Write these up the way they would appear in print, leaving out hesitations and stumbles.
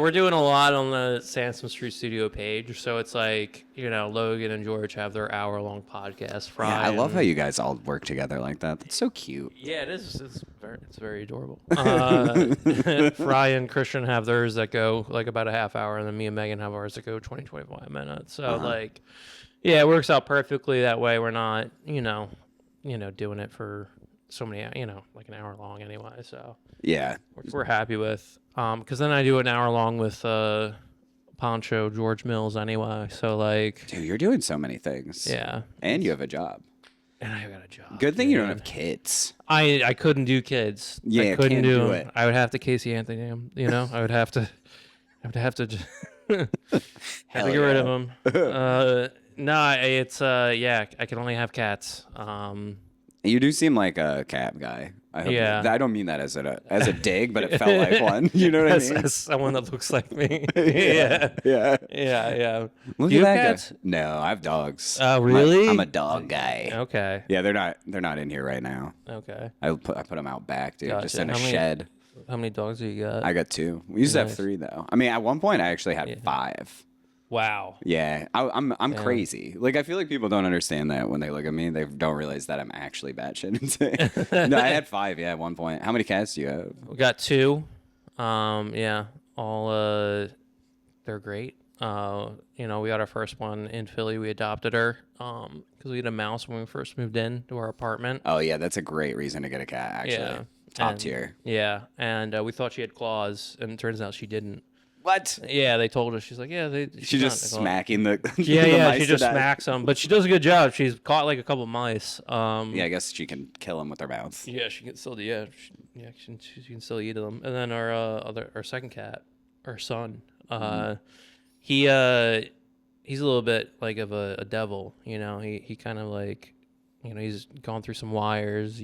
We're doing a lot on the Sansom Street Studio page, so it's like, Logan and George have their hour-long podcast. Yeah, I love how you guys all work together like that. That's so cute. Yeah, it is. It's very adorable. Fry and Christian have theirs that go like about a half hour, and then me and Megan have ours that go 25 minutes. So yeah, it works out perfectly that way. We're not, doing it for so many, like an hour long anyway. So yeah, which we're happy with. Because then I do an hour long with Poncho George Mills anyway. So like, dude, you're doing so many things. Yeah, and you have a job. And I got a job. Good thing you don't have kids. I couldn't do kids. Yeah, I couldn't do it. I would have to Casey Anthony him. I would have to. Just have to get rid of him. No, it's yeah. I can only have cats. You do seem like a cat guy. I don't mean that as a dig, but it felt like one. You know what I mean? As someone that looks like me. Yeah. Look at that cats? No, I have dogs. Oh, really? I'm a dog guy. Okay. Yeah, they're not in here right now. Okay. I put them out back, dude, just in a How shed. How many dogs do you got? I got 2. We used to have 3 though. I mean, at one point I actually had 5. Wow. Yeah, I'm crazy. Like, I feel like people don't understand that when they look at me. They don't realize that I'm actually batshit insane. No, I had 5, at one point. How many cats do you have? We got 2. Yeah, all they're great. We got our first one in Philly. We adopted her because we had a mouse when we first moved in to our apartment. Oh yeah, that's a great reason to get a cat. Actually, yeah. Top tier. Yeah, and we thought she had claws, and it turns out she didn't. What? Yeah, they told us. She's like, yeah, she's just smacking the. Yeah, she just smacks them, but she does a good job. She's caught like a couple mice. Yeah, I guess she can kill them with her mouth. Yeah, she can still. Yeah, she can still eat them. And then our second cat, our son, he's a little bit like of a devil. He kind of like. He's gone through some wires,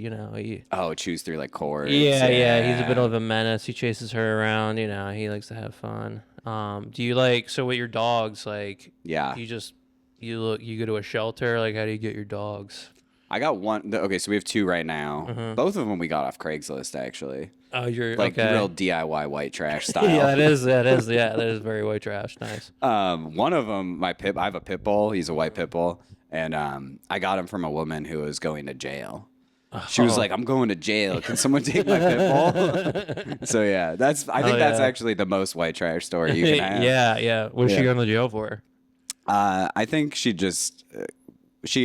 chews through like cords. Yeah, he's a bit of a menace. He chases her around, he likes to have fun. Do you so with your dogs, like, yeah, you go to a shelter, like, how do you get your dogs? I got one. Okay, so we have 2 right now. Mm-hmm. Both of them we got off Craigslist, actually. Oh, you're like okay. Real DIY white trash style. Yeah, that is. Yeah, that is very white trash. Nice. One of them, I have a pit bull. He's a white pit bull. And I got him from a woman who was going to jail. She was like, "I'm going to jail. Can someone take my pit bull?" So yeah, I think that's actually the most white trash story you can have. Yeah. What's she going to jail for? I think she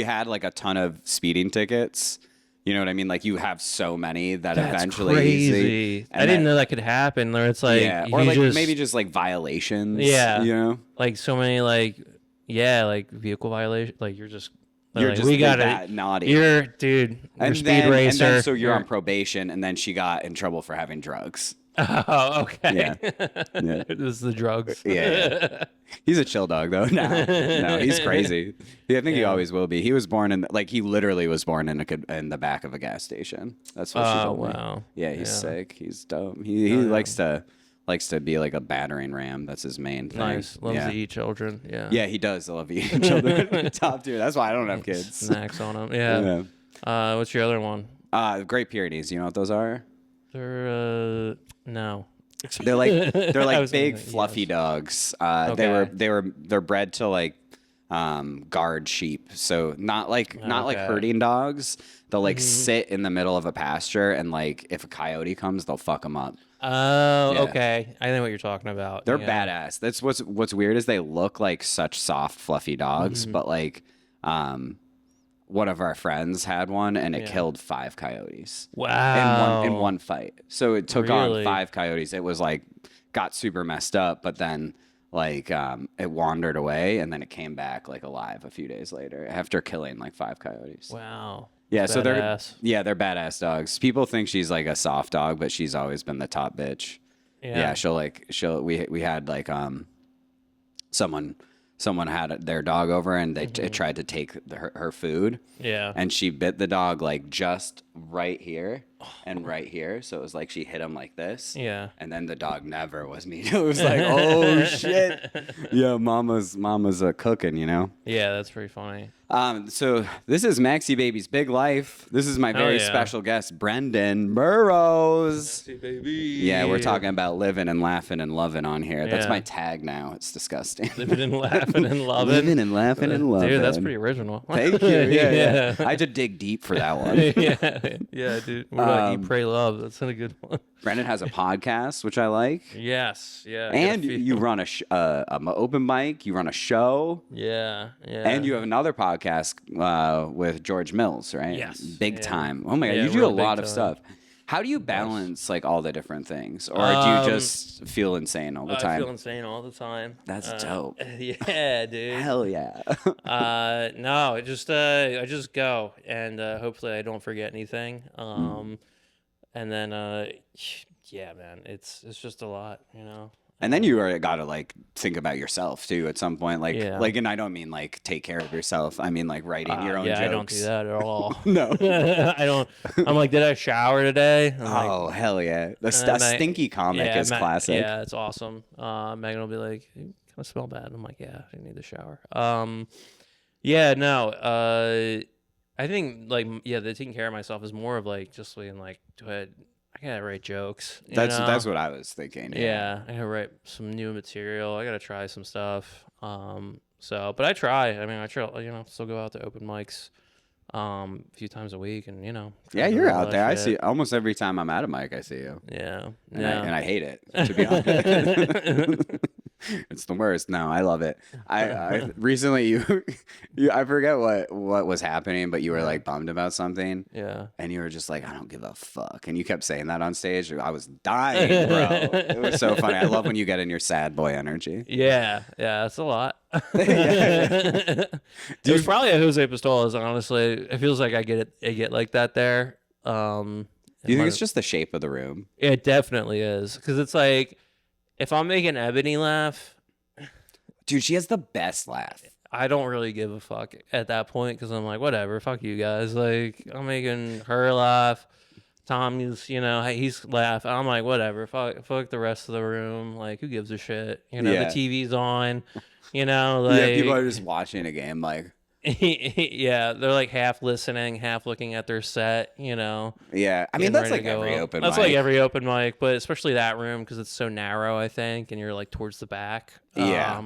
had like a ton of speeding tickets. You know what I mean? Like, you have so many that that's eventually. Crazy. I didn't know that could happen. Or it's like, or like maybe just like violations. Yeah, like so many like. Yeah, like vehicle violation. Like you're just we got that naughty. You're speed racer. And then so you're on probation, and then she got in trouble for having drugs. Oh, okay. Yeah. This is the drugs. Yeah. He's a chill dog though. No, he's crazy. I think he always will be. He was born he literally was born in the back of a gas station. That's what she told me. Wow. Yeah, he's sick. He's dumb. He likes to be like a battering ram. That's his main thing. Nice. Loves to eat children. Yeah. Yeah, he does love eating children. Top tier. That's why I don't have kids. Snacks on them. Yeah. What's your other one? Great Pyrenees. You know what those are? They're no. They're like big fluffy dogs. They're bred to like guard sheep. So not like herding dogs. They'll like sit in the middle of a pasture, and like if a coyote comes, they'll fuck them up. Oh, yeah. Okay. I know what you're talking about. They're badass. That's what's weird is they look like such soft, fluffy dogs, but like one of our friends had one, and it killed 5 coyotes. Wow. In one fight. So it took on 5 coyotes. It was like got super messed up, but then like it wandered away, and then it came back like alive a few days later after killing like 5 coyotes. Wow. Yeah, so they're badass dogs. People think she's like a soft dog, but she's always been the top bitch. Yeah, we had like someone had their dog over, and they tried to take her food. Yeah. And she bit the dog like just right here. and right here. So it was like she hit him like this. Yeah. And then the dog never was me. It was like, oh shit. Yeah, mama's cooking, you know? Yeah, that's pretty funny. So this is Maxie Baby's Big Life. This is my very special guest, Brendan Burrows. Maxie Baby. Yeah, we're talking about living and laughing and loving on here. That's my tag now. It's disgusting. Living and laughing and loving. Living and laughing and loving. Dude, that's pretty original. Thank you. Yeah. I had to dig deep for that one. Yeah, dude. We're like Eat, Pray, Love. That's not a good one. Brendan has a podcast, which I like. Yes, yeah. And you run a open mic. You run a show. Yeah. And you have another podcast with George Mills, right? Yes. Big time. Oh my God, you do a lot of stuff. How do you balance like all the different things, or do you just feel insane all the time? I feel insane all the time. That's dope. Yeah, dude. Hell yeah. No, I just go, and hopefully I don't forget anything. And then yeah, man, it's just a lot, you know. And then you got to like think about yourself too at some point, like, and I don't mean like take care of yourself. I mean like writing your own jokes. I don't do that at all. No, I don't. I'm like, did I shower today? Oh hell yeah, the stinky comic is classic. Yeah, it's awesome. Megan will be like, you kind of smell bad. I'm like, yeah, I need to shower. Yeah, no. I think like the taking care of myself is more of like just being like, I gotta write jokes. That's what I was thinking. Yeah, I gotta write some new material. I gotta try some stuff. But I try. I mean, I try. Still go out to open mics, a few times a week, and Yeah, you're out there. I see almost every time I'm at a mic. I see you. Yeah. And I hate it, to be honest. It's the worst. No, I love it. I recently I forget what was happening, but you were like bummed about something. Yeah. And you were just like, I don't give a fuck. And you kept saying that on stage. I was dying, bro. It was so funny. I love when you get in your sad boy energy. Yeah, that's a lot. It was probably a Jose Pistolas, honestly. It feels like I get like that there. Do you think it's just the shape of the room? It definitely is. Because it's like, if I'm making Ebony laugh, dude, she has the best laugh. I don't really give a fuck at that point because I'm like, whatever, fuck you guys. Like, I'm making her laugh. Tommy's, he's laughing. I'm like, whatever, fuck the rest of the room. Like, who gives a shit? The TV's on. Like people are just watching a game, like. Yeah, they're like half listening, half looking at their set, Yeah, I mean, that's like every open mic. That's like every open mic, but especially that room because it's so narrow, I think, and you're like towards the back. Yeah.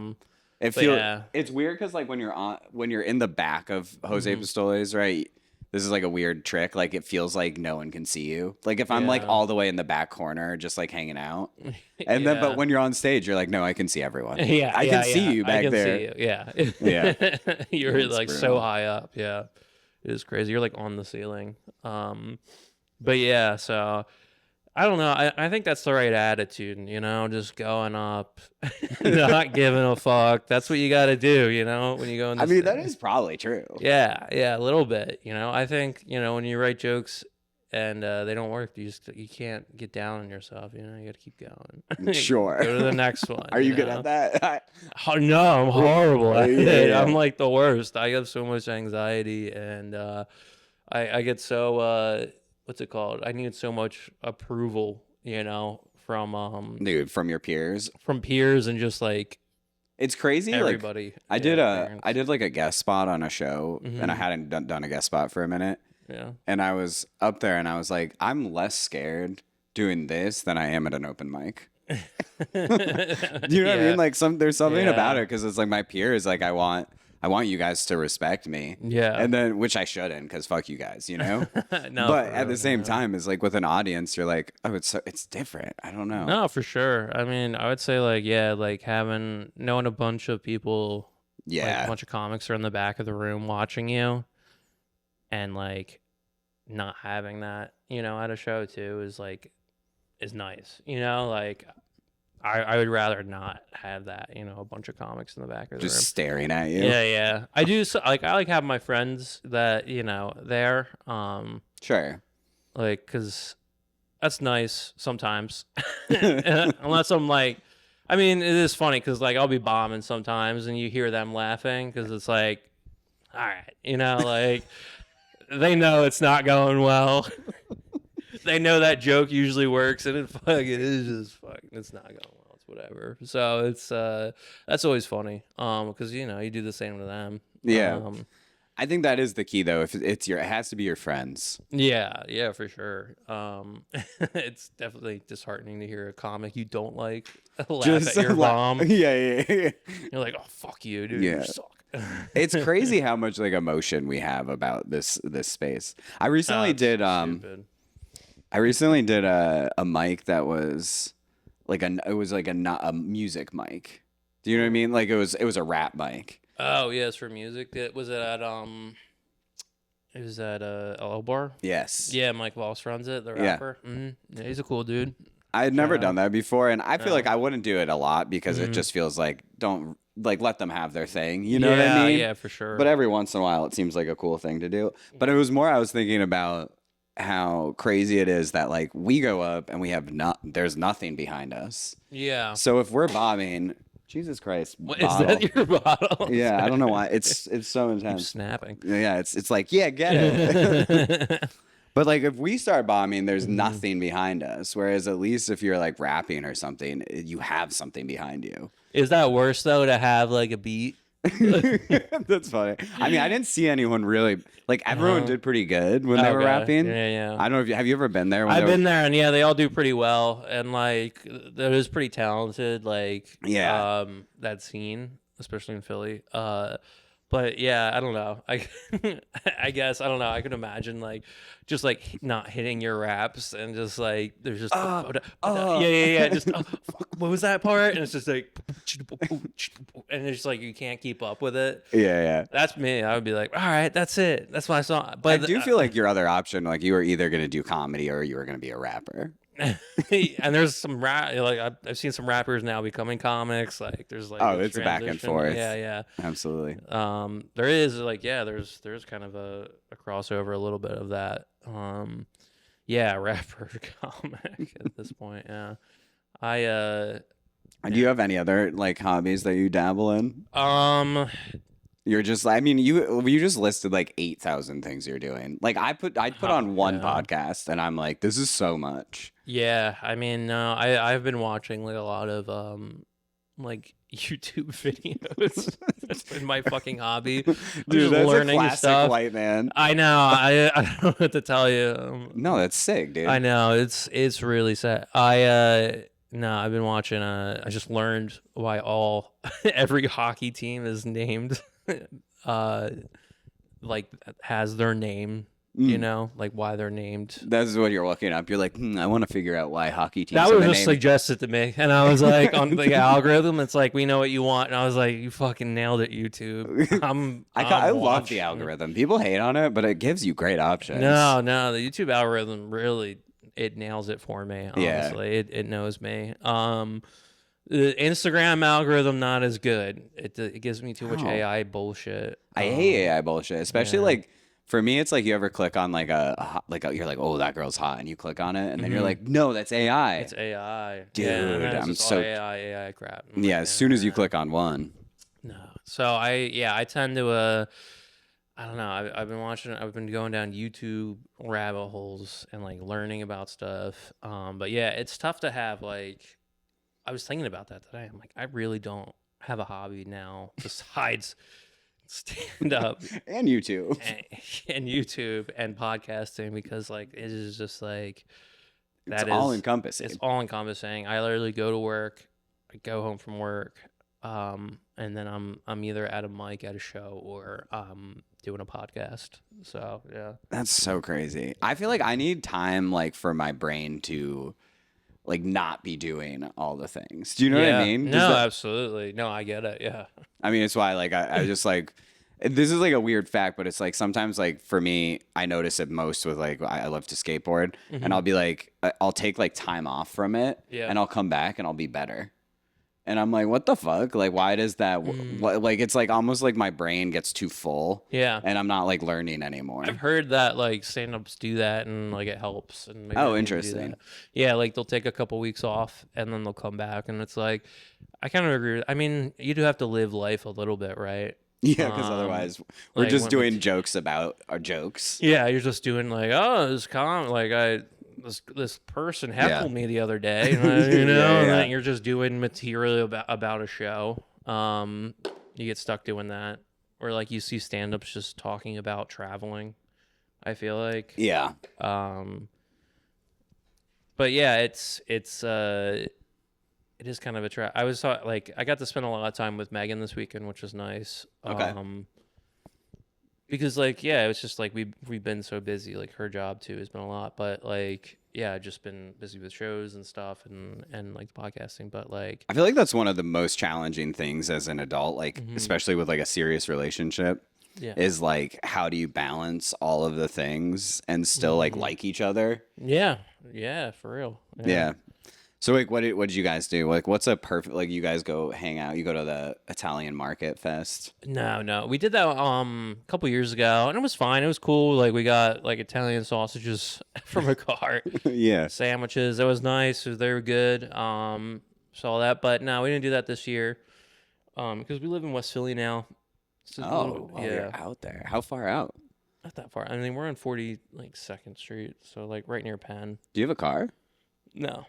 It's weird because like when you're in the back of Jose Pistoles, right? This is like a weird trick. Like it feels like no one can see you. Like if I'm like all the way in the back corner, just like hanging out, and then but when you're on stage, you're like, no, I can see everyone. Yeah, I can see you back there. See you. Yeah, yeah. You're like brutal. So high up. Yeah, it is crazy. You're like on the ceiling. But yeah, so. I don't know. I think that's the right attitude, just going up, not giving a fuck. That's what you got to do, when you go in. I mean, that is probably true. Yeah, a little bit. I think, when you write jokes and they don't work, you can't get down on yourself. You got to keep going. Sure. Go to the next one. Are you good at that? No, I'm horrible at it. Yeah. I'm like the worst. I have so much anxiety and I get so... what's it called? I need so much approval, from from your peers, and just like it's crazy. Everybody. Like, I did like a guest spot on a show, and I hadn't done a guest spot for a minute. Yeah, and I was up there, and I was like, I'm less scared doing this than I am at an open mic. Do you know what I mean? Like there's something about it because it's like my peers. Like I want you guys to respect me. Yeah. And then, which I shouldn't, because fuck you guys, No, but at the same time, it's like with an audience, you're like, oh, it's different. I don't know. No, for sure. I mean, I would say like, like knowing a bunch of people, like a bunch of comics are in the back of the room watching you, and like not having that, at a show too is nice. Like. I would rather not have that, a bunch of comics in the back of the room. Just staring at you. Yeah. I do, I like having my friends that, there. Sure. Like, because that's nice sometimes. Unless I'm like, I mean, it is funny because, like, I'll be bombing sometimes and you hear them laughing because it's like, all right, like, they know it's not going well. they know that joke usually works, and it fucking is just fucking. It's not going well. It's whatever. So it's that's always funny. Because you do the same to them. Yeah. I think that is the key, though. If it has to be your friends. Yeah, for sure. It's definitely disheartening to hear a comic you don't like laugh at your mom. Yeah. You're like, oh fuck you, dude. Yeah. You suck. It's crazy how much like emotion we have about this space. I recently did a mic that was like a music mic. Do you know what I mean? Like it was a rap mic. Oh yeah, it's for music. Was it at L Bar? Yes. Yeah, Mike Voss runs it, the rapper. Yeah, he's a cool dude. I had never done that before, and I feel like I wouldn't do it a lot because it just feels like don't like let them have their thing. You know what I mean? Yeah, for sure. But every once in a while, it seems like a cool thing to do. But it was more I was thinking about how crazy it is that like we go up and we have there's nothing behind us. Yeah. So if we're bobbing. Jesus Christ! What, is that your bottle? Yeah, I don't know why. It's so intense. Keep snapping. Yeah, it's like get it. But like if we start bombing, there's nothing behind us. Whereas at least if you're like rapping or something, you have something behind you. Is that worse though to have like a beat? That's funny. I mean, I didn't see anyone really like. Everyone did pretty good when they were rapping. Yeah. I don't know if have you ever been there? I've been there, and yeah, they all do pretty well, and like that is pretty talented. Like that scene, especially in Philly. But yeah, I don't know. I guess I don't know. I could imagine like just like not hitting your raps and just like there's just yeah. Just fuck, what was that part? And it's just like and it's just like you can't keep up with it. Yeah. That's me. I would be like, all right, that's it. That's my song. But I do feel like your other option, like you were either gonna do comedy or you were gonna be a rapper. And there's some like I've seen some rappers now becoming comics. Like there's like it's a back and forth. Yeah, absolutely. There is like there's kind of a crossover, a little bit of that. Rapper comic at this point. Yeah, Do you have any other like hobbies that you dabble in? You're just, I mean, you just listed like 8,000 things you're doing. Like I put on one podcast and I'm like, this is so much. Yeah. I mean, I've been watching like a lot of, like YouTube videos. That's been my fucking hobby. Dude, that's learning a classic stuff. White man. I know. I don't know what to tell you. No, that's sick, dude. I know. It's really sad. I've been watching, I just learned why every hockey team is named like has their name, like why they're named. That's what you're looking up. You're like, I want to figure out why hockey teams. That was just suggested to me, and I was like, on the algorithm, it's like we know what you want, and I was like, you fucking nailed it, YouTube. I love the algorithm. People hate on it, but it gives you great options. No, the YouTube algorithm really it nails it for me. Honestly, it knows me. The Instagram algorithm not as good. It gives me too much AI bullshit. I hate AI bullshit, especially like for me. It's like you ever click on like you're like, oh, that girl's hot, and you click on it, and then you're like, no, that's AI. It's AI, dude. I'm so AI crap. Yeah, as soon as you click on one. No, so I tend to I don't know. I've been going down YouTube rabbit holes and like learning about stuff. But yeah, it's tough to have like. I was thinking about that today. I'm like, I really don't have a hobby now besides stand up and YouTube and podcasting because like it is just like it's all encompassing. It's all encompassing. I literally go to work, I go home from work, and then I'm either at a mic at a show or doing a podcast. So yeah, that's so crazy. I feel like I need time like for my brain to. Like not be doing all the things. Do you know what I mean? No, absolutely. No, I get it. Yeah. I mean, it's why like I just like this is like a weird fact, but it's like sometimes like for me, I notice it most with like I love to skateboard, and I'll be like I'll take like time off from it, and I'll come back and I'll be better. And I'm like, what the fuck? Like, why does that? Like, it's like almost like my brain gets too full. Yeah. And I'm not like learning anymore. I've heard that like stand-ups do that and like it helps. And maybe interesting. Yeah, like they'll take a couple weeks off and then they'll come back and it's like, I kind of agree. I mean, you do have to live life a little bit, right? Yeah, because otherwise we're just doing jokes about our jokes. Yeah, you're just doing like, oh, this like this person heckled me the other day, and then you're just doing material about a show. You get stuck doing that, or like you see stand-ups just talking about traveling. I feel like but yeah, it is kind of a trap. I got to spend a lot of time with Megan this weekend, which was nice. Okay. Because it was just like we've been so busy. Like her job too has been a lot, but I've just been busy with shows and stuff and like podcasting. But like I feel like that's one of the most challenging things as an adult, like especially with like a serious relationship. Yeah. Is like how do you balance all of the things and still like each other? Yeah, for real. Yeah. So like, what did you guys do? Like, what's a perfect you guys go hang out? You go to the Italian Market Fest? No, we did that a couple years ago, and it was fine. It was cool. Like we got like Italian sausages from a cart. Yeah. Sandwiches. That was nice. They were good. Saw that, but no, we didn't do that this year. Because we live in West Philly now. So you're out there. How far out? Not that far. I mean, we're on 42nd Street, so like right near Penn. Do you have a car? No.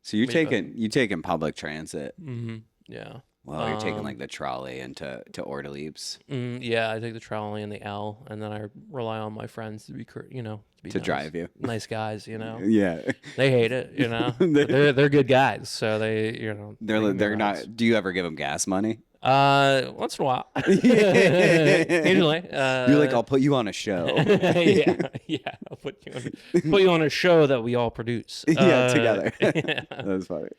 So you're taking public transit. Mm-hmm. Yeah. Well, you're taking like the trolley into Ortelieb's. Yeah, I take the trolley and the L, and then I rely on my friends to be to drive you. Nice guys, Yeah. They hate it, they're good guys, so they, they're not. Do you ever give them gas money? Once in a while. Occasionally. You're like, I'll put you on a show. yeah. I'll put you on a show that we all produce. Together. That was funny.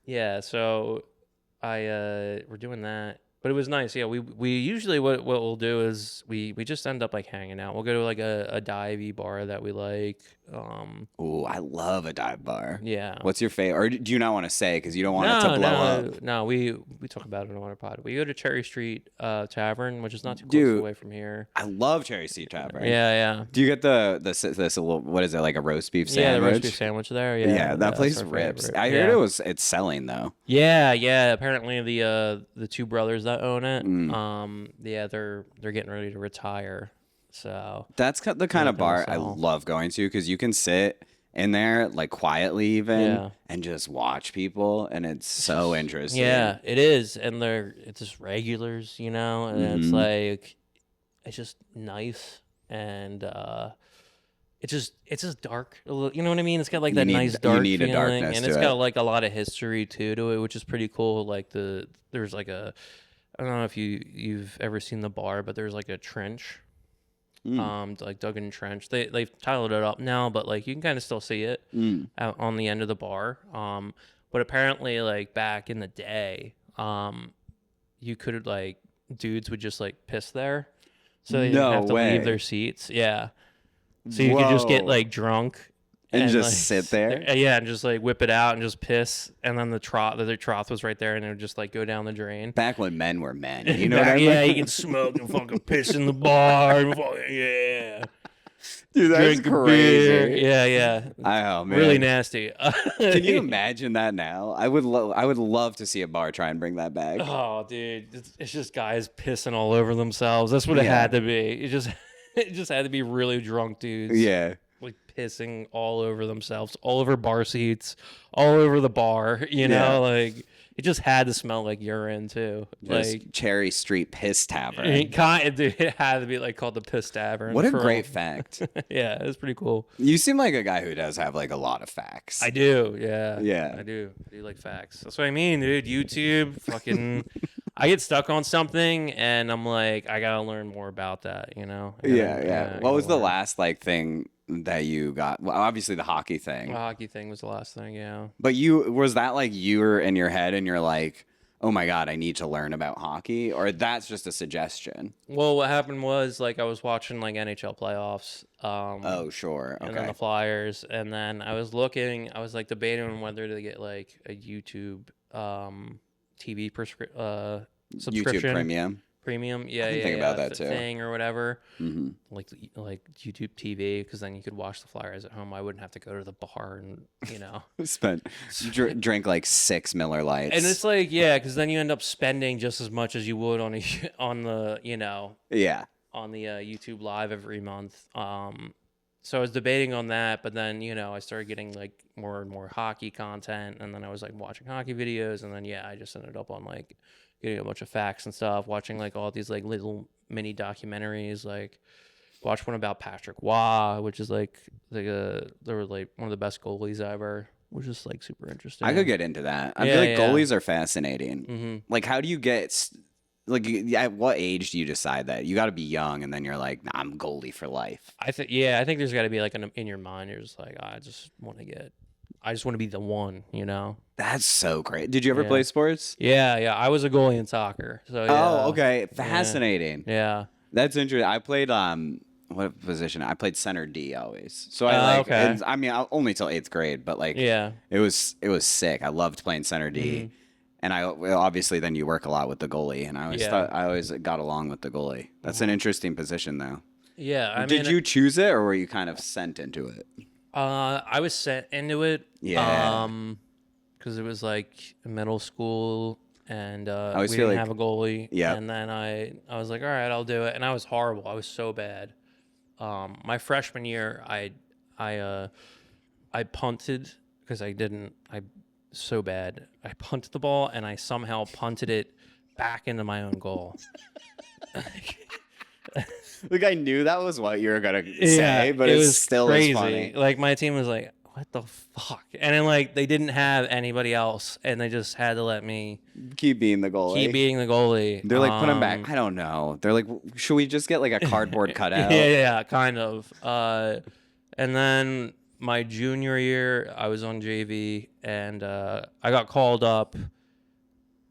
Yeah. So we're doing that, but it was nice. Yeah. We usually what we'll do is we just end up like hanging out. We'll go to like a dive bar that we like. Oh, I love a dive bar. Yeah. What's your favorite? Or do you not want to say because you don't want it to blow up? No, we talk about it on our pod. We go to Cherry Street Tavern, which is not too close away from here. I love Cherry Street Tavern. Yeah. Do you get this little, what is it, like a roast beef sandwich? Yeah, the roast beef sandwich there. Yeah. Yeah, that place rips. I heard it's selling though. Yeah. Apparently the two brothers that own it, they're getting ready to retire. So that's the kind of bar I love going to because you can sit in there like quietly even and just watch people, and it's so interesting. Yeah, it is, and it's just regulars, and it's like it's just nice, and it's just dark. You know what I mean? It's got like that nice dark feeling, and it's got like a lot of history too to it, which is pretty cool. Like there's like I don't know if you've ever seen the bar, but there's like a trench. Like dug in trench. They've tiled it up now, but like you can kind of still see it out on the end of the bar. But apparently like back in the day, you could like dudes would just like piss there, so they didn't have to leave their seats. Yeah, so you could just get like drunk and just like, sit there. And just like whip it out and just piss, and then the trough was right there, and it would just like go down the drain. Back when men were men, you know what I mean? Yeah, you can smoke and fucking piss in the bar. Yeah. Dude, that's crazy. Yeah. Oh man, really nasty. Can you imagine that now? I would love to see a bar try and bring that back. Oh, dude, it's just guys pissing all over themselves. That's what it had to be. It just had to be really drunk dudes. Yeah. Like pissing all over themselves, all over bar seats, all over the bar, like it just had to smell like urine too. Just like Cherry Street Piss Tavern. It had to be like called the Piss Tavern. What a great fact. Yeah, it's pretty cool. You seem like a guy who does have like a lot of facts. I do, yeah. Yeah. I do like facts. That's what I mean, dude. YouTube, fucking I get stuck on something and I'm like, I gotta learn more about that, Yeah. What was the last like thing that you got? Well, obviously the hockey thing. The hockey thing was the last thing, yeah. But was that like you were in your head and you're like, oh my God, I need to learn about hockey? Or that's just a suggestion? Well, what happened was like I was watching like NHL playoffs. Oh, sure. Okay. And then the Flyers. And then I was like debating on whether to get like a YouTube TV subscription. YouTube Premium, yeah, think about that too. Thing or whatever, like YouTube TV, because then you could watch the Flyers at home. I wouldn't have to go to the bar and drink like 6 Miller Lights. And it's like because then you end up spending just as much as you would on the YouTube Live every month. so I was debating on that, but then, I started getting like more and more hockey content, and then I was like watching hockey videos, and then I just ended up on like getting a bunch of facts and stuff, watching like all these like little mini documentaries, like watched one about Patrick Waugh, which is like they were like one of the best goalies ever, which is like super interesting. I could get into that. I feel like goalies are fascinating. Mm-hmm. Like, how do you get like at what age do you decide that? You got to be young, and then you're like, nah, I'm goalie for life. I think there's got to be like in your mind, you're just like, I just want to be the one, That's so great. Did you ever play sports? Yeah. I was a goalie in soccer. So Oh, okay. Fascinating. Yeah. That's interesting. I played what position? I played center D always. So I like and, I mean only till 8th grade, but like it was sick. I loved playing center D. Mm-hmm. And obviously then you work a lot with the goalie, and I always thought I always got along with the goalie. That's an interesting position though. Yeah. Did you choose it, or were you kind of sent into it? I was sent into it. Yeah. Because it was like middle school, and we didn't have a goalie. Yeah. And then I was like, all right, I'll do it. And I was horrible. I was so bad. My freshman year, I punted because I so bad. I punted the ball, and I somehow punted it back into my own goal. Like, I knew that was what you were gonna say, but it was still crazy. Funny. Like, my team was like, what the fuck? And then like they didn't have anybody else, and they just had to let me keep being the goalie. They're like, put him back. I don't know. They're like, should we just get like a cardboard cutout? Yeah, kind of. And then my junior year, I was on JV, and I got called up,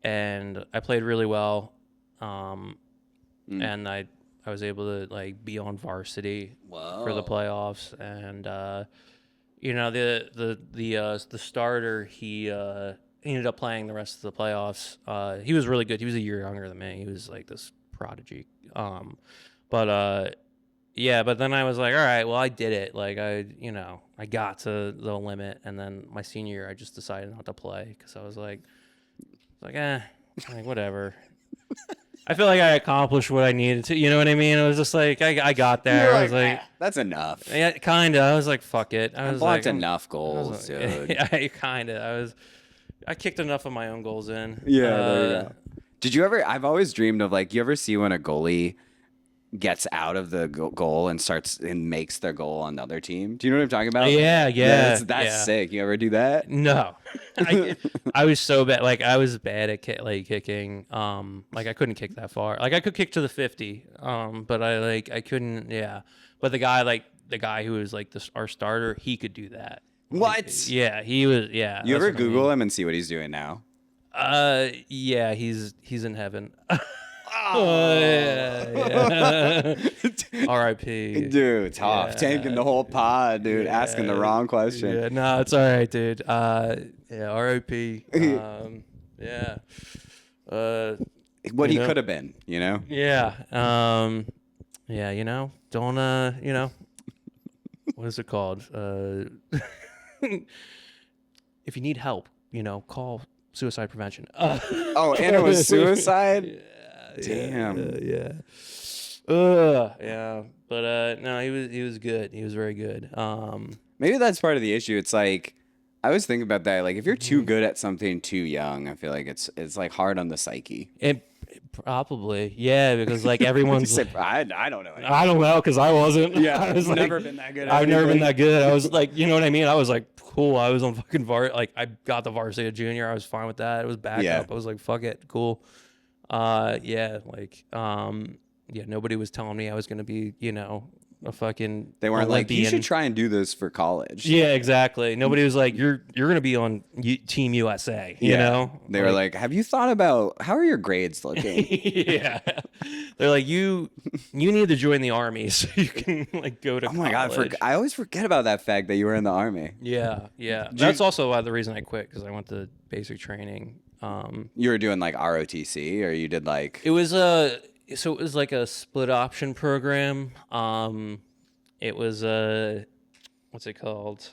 and I played really well. And I was able to like be on varsity for the playoffs, and the starter, he ended up playing the rest of the playoffs. He was really good. He was a year younger than me. He was like this prodigy. But then I was like, all right, well, I did it. Like I got to the limit, and then my senior year, I just decided not to play because I was like, whatever. I feel like I accomplished what I needed to. You know what I mean? It was just like I got there. I was like, that's enough. Yeah, kind of. I was like, fuck it. I was blocked enough goals, dude. I kicked enough of my own goals in. Yeah, there you go. Did you ever? I've always dreamed of like, you ever see when a goalie gets out of the goal and starts and makes their goal on the other team? Do you know what I'm talking about? Yeah. That's sick. You ever do that? No. I was so bad. Like I was bad at kicking. Like I couldn't kick that far. Like I could kick to the 50. But I couldn't. Yeah. But the guy who was like our starter, he could do that. What? He was. Yeah. You ever Google him and see what he's doing now? Yeah. He's in heaven. Oh, yeah. R.I.P. Dude, tough. Yeah. Tanking the whole pod, dude. Yeah. Asking the wrong question. Yeah, no, it's all right, dude. R.I.P. Yeah. What he could have been, Yeah. Yeah, don't, what is it called? If you need help, call suicide prevention. And it was suicide? Damn. Yeah. But no, he was good. He was very good. Maybe that's part of the issue. It's like, I was thinking about that. Like, if you're too good at something too young, I feel like it's like hard on the psyche. Probably, yeah, because like everyone's. I don't know. I don't know because I wasn't. Yeah, I've never been that good. I've never been that good. I was like, you know what I mean? I was like, cool. I was on fucking like I got the varsity junior. I was fine with that. It was backup. I was like, fuck it, cool. Nobody was telling me I was gonna be, a fucking. They weren't Olympian. Like, you should try and do this for college. Yeah, exactly. Nobody was like, you're gonna be on Team USA. You know. They were like, have you thought about how are your grades looking? Yeah. They're like, you need to join the army so you can like go to. Oh my college. God, I always forget about that fact that you were in the army. Yeah. That's also the reason I quit, because I went to basic training. You were doing like ROTC, or you did like. It was like a split option program. It was what's it called?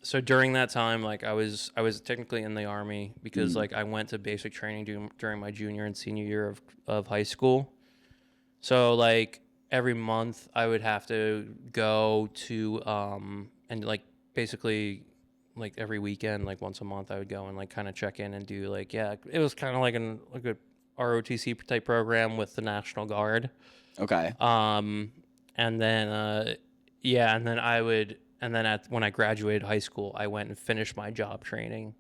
So during that time, like I was technically in the army because like I went to basic training during my junior and senior year of high school. So like every month I would have to go to and like basically like every weekend, like once a month, I would go and like kind of check in and do like it was kind of like a ROTC type program with the National Guard. Okay. And then and then when I graduated high school, I went and finished my job training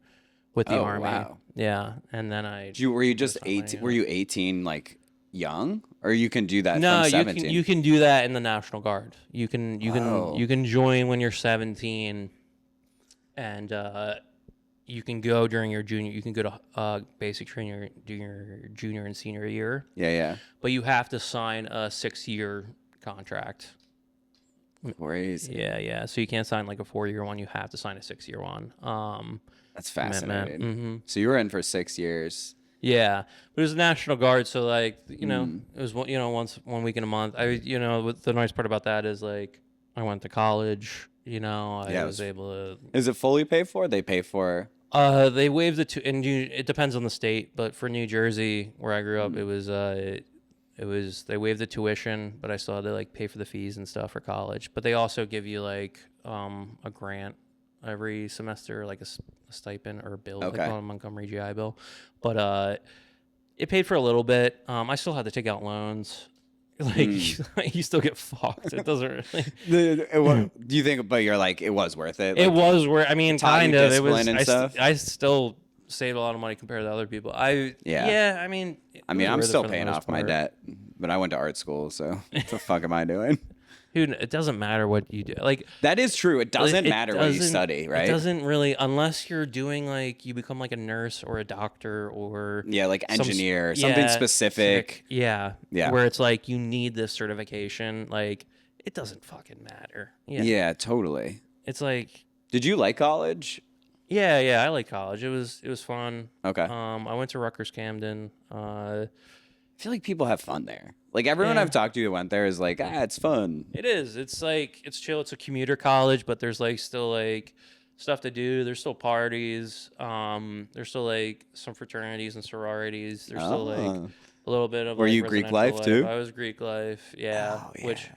with the Army. Wow. Yeah, and then were you just 18? Were you 18 like young, or you can do that no, from 17? you can do that in the National Guard. You can join when you're 17, and you can go during your junior. You can go to basic training during your junior and senior year. Yeah. But you have to sign a 6-year contract. Crazy. Yeah. So you can't sign like a 4-year one. You have to sign a 6-year one. That's fascinating. Mm-hmm. So you were in for 6 years. Yeah, but it was the National Guard, so like it was one week in a month. The nice part about that is like I went to college. I was able to. Is it fully paid for? They pay for. They waived it depends on the state, but for New Jersey, where I grew up, it was they waived the tuition, but I still had to like pay for the fees and stuff for college. But they also give you like a grant every semester, like a stipend or a bill, like a Montgomery GI Bill. But it paid for a little bit. I still had to take out loans. Like you still get fucked. It doesn't really. Do you think? But you're like, it was worth it. It was worth. I mean, kind of. It was. I still saved a lot of money compared to other people. I mean, I'm still paying off my debt, but I went to art school, so what the fuck am I doing? Dude, it doesn't matter what you do. Like that is true. It doesn't matter what you study, right? It doesn't really, unless you're doing like you become like a nurse or a doctor or like engineer, something specific. Yeah. Where it's like you need this certification. Like it doesn't fucking matter. Yeah, totally. It's like. Did you like college? Yeah, I like college. It was fun. Okay. I went to Rutgers Camden. I feel like people have fun there. Like everyone I've talked to who went there is like, it's fun. It is. It's like it's chill. It's a commuter college, but there's like still like stuff to do. There's still parties. There's still like some fraternities and sororities. There's still like a little bit of. Were you Greek life too? I was Greek life. Yeah. Oh, yeah. Which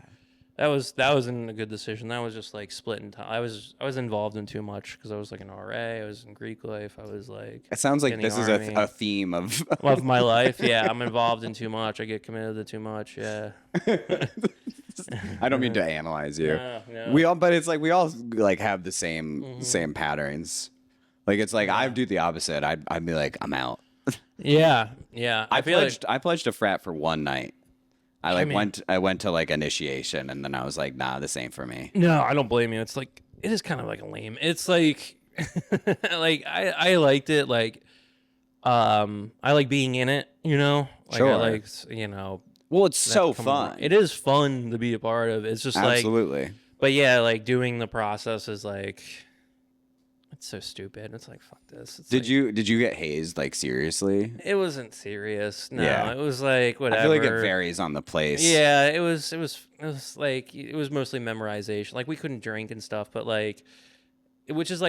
that wasn't a good decision. That was just like splitting time. I was involved in too much because I was like an RA. I was in Greek life. I was like. It sounds like this is a theme of my life. Yeah, I'm involved in too much. I get committed to too much. Yeah. I don't mean to analyze you. No. But it's like we all like have the same patterns. Like it's like I do the opposite. I'd be like I'm out. Yeah. I pledged a frat for one night. I went to like initiation and then I was like, nah, this ain't for me. No, I don't blame you. It's like it is kind of like a lame. It's like like I liked it. Like I like being in it, Like sure. I like well, it's so fun. It is fun to be a part of. It's just absolutely. But yeah, like doing the process is like it's so stupid. It's like fuck this. Did you get hazed like seriously? It wasn't serious. No, it was like whatever. I feel like it varies on the place. Yeah, it was like it was mostly memorization. Like we couldn't drink and stuff, but like which is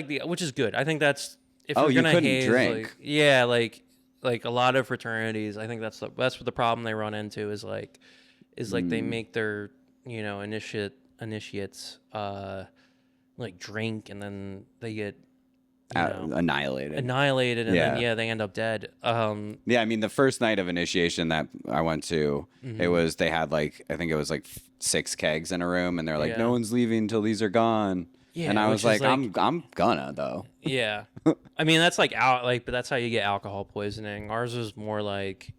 good. I think that's if you're gonna couldn't haze, drink. Like a lot of fraternities, I think that's what the problem they run into is like they make their initiates like drink and then they get annihilated and then they end up dead. I mean the first night of initiation that I went to, they had like I think it was like 6 kegs in a room and they're like no one's leaving until these are gone. Yeah, and I was like I'm gonna though. Yeah. I mean that's like but that's how you get alcohol poisoning. Ours was more like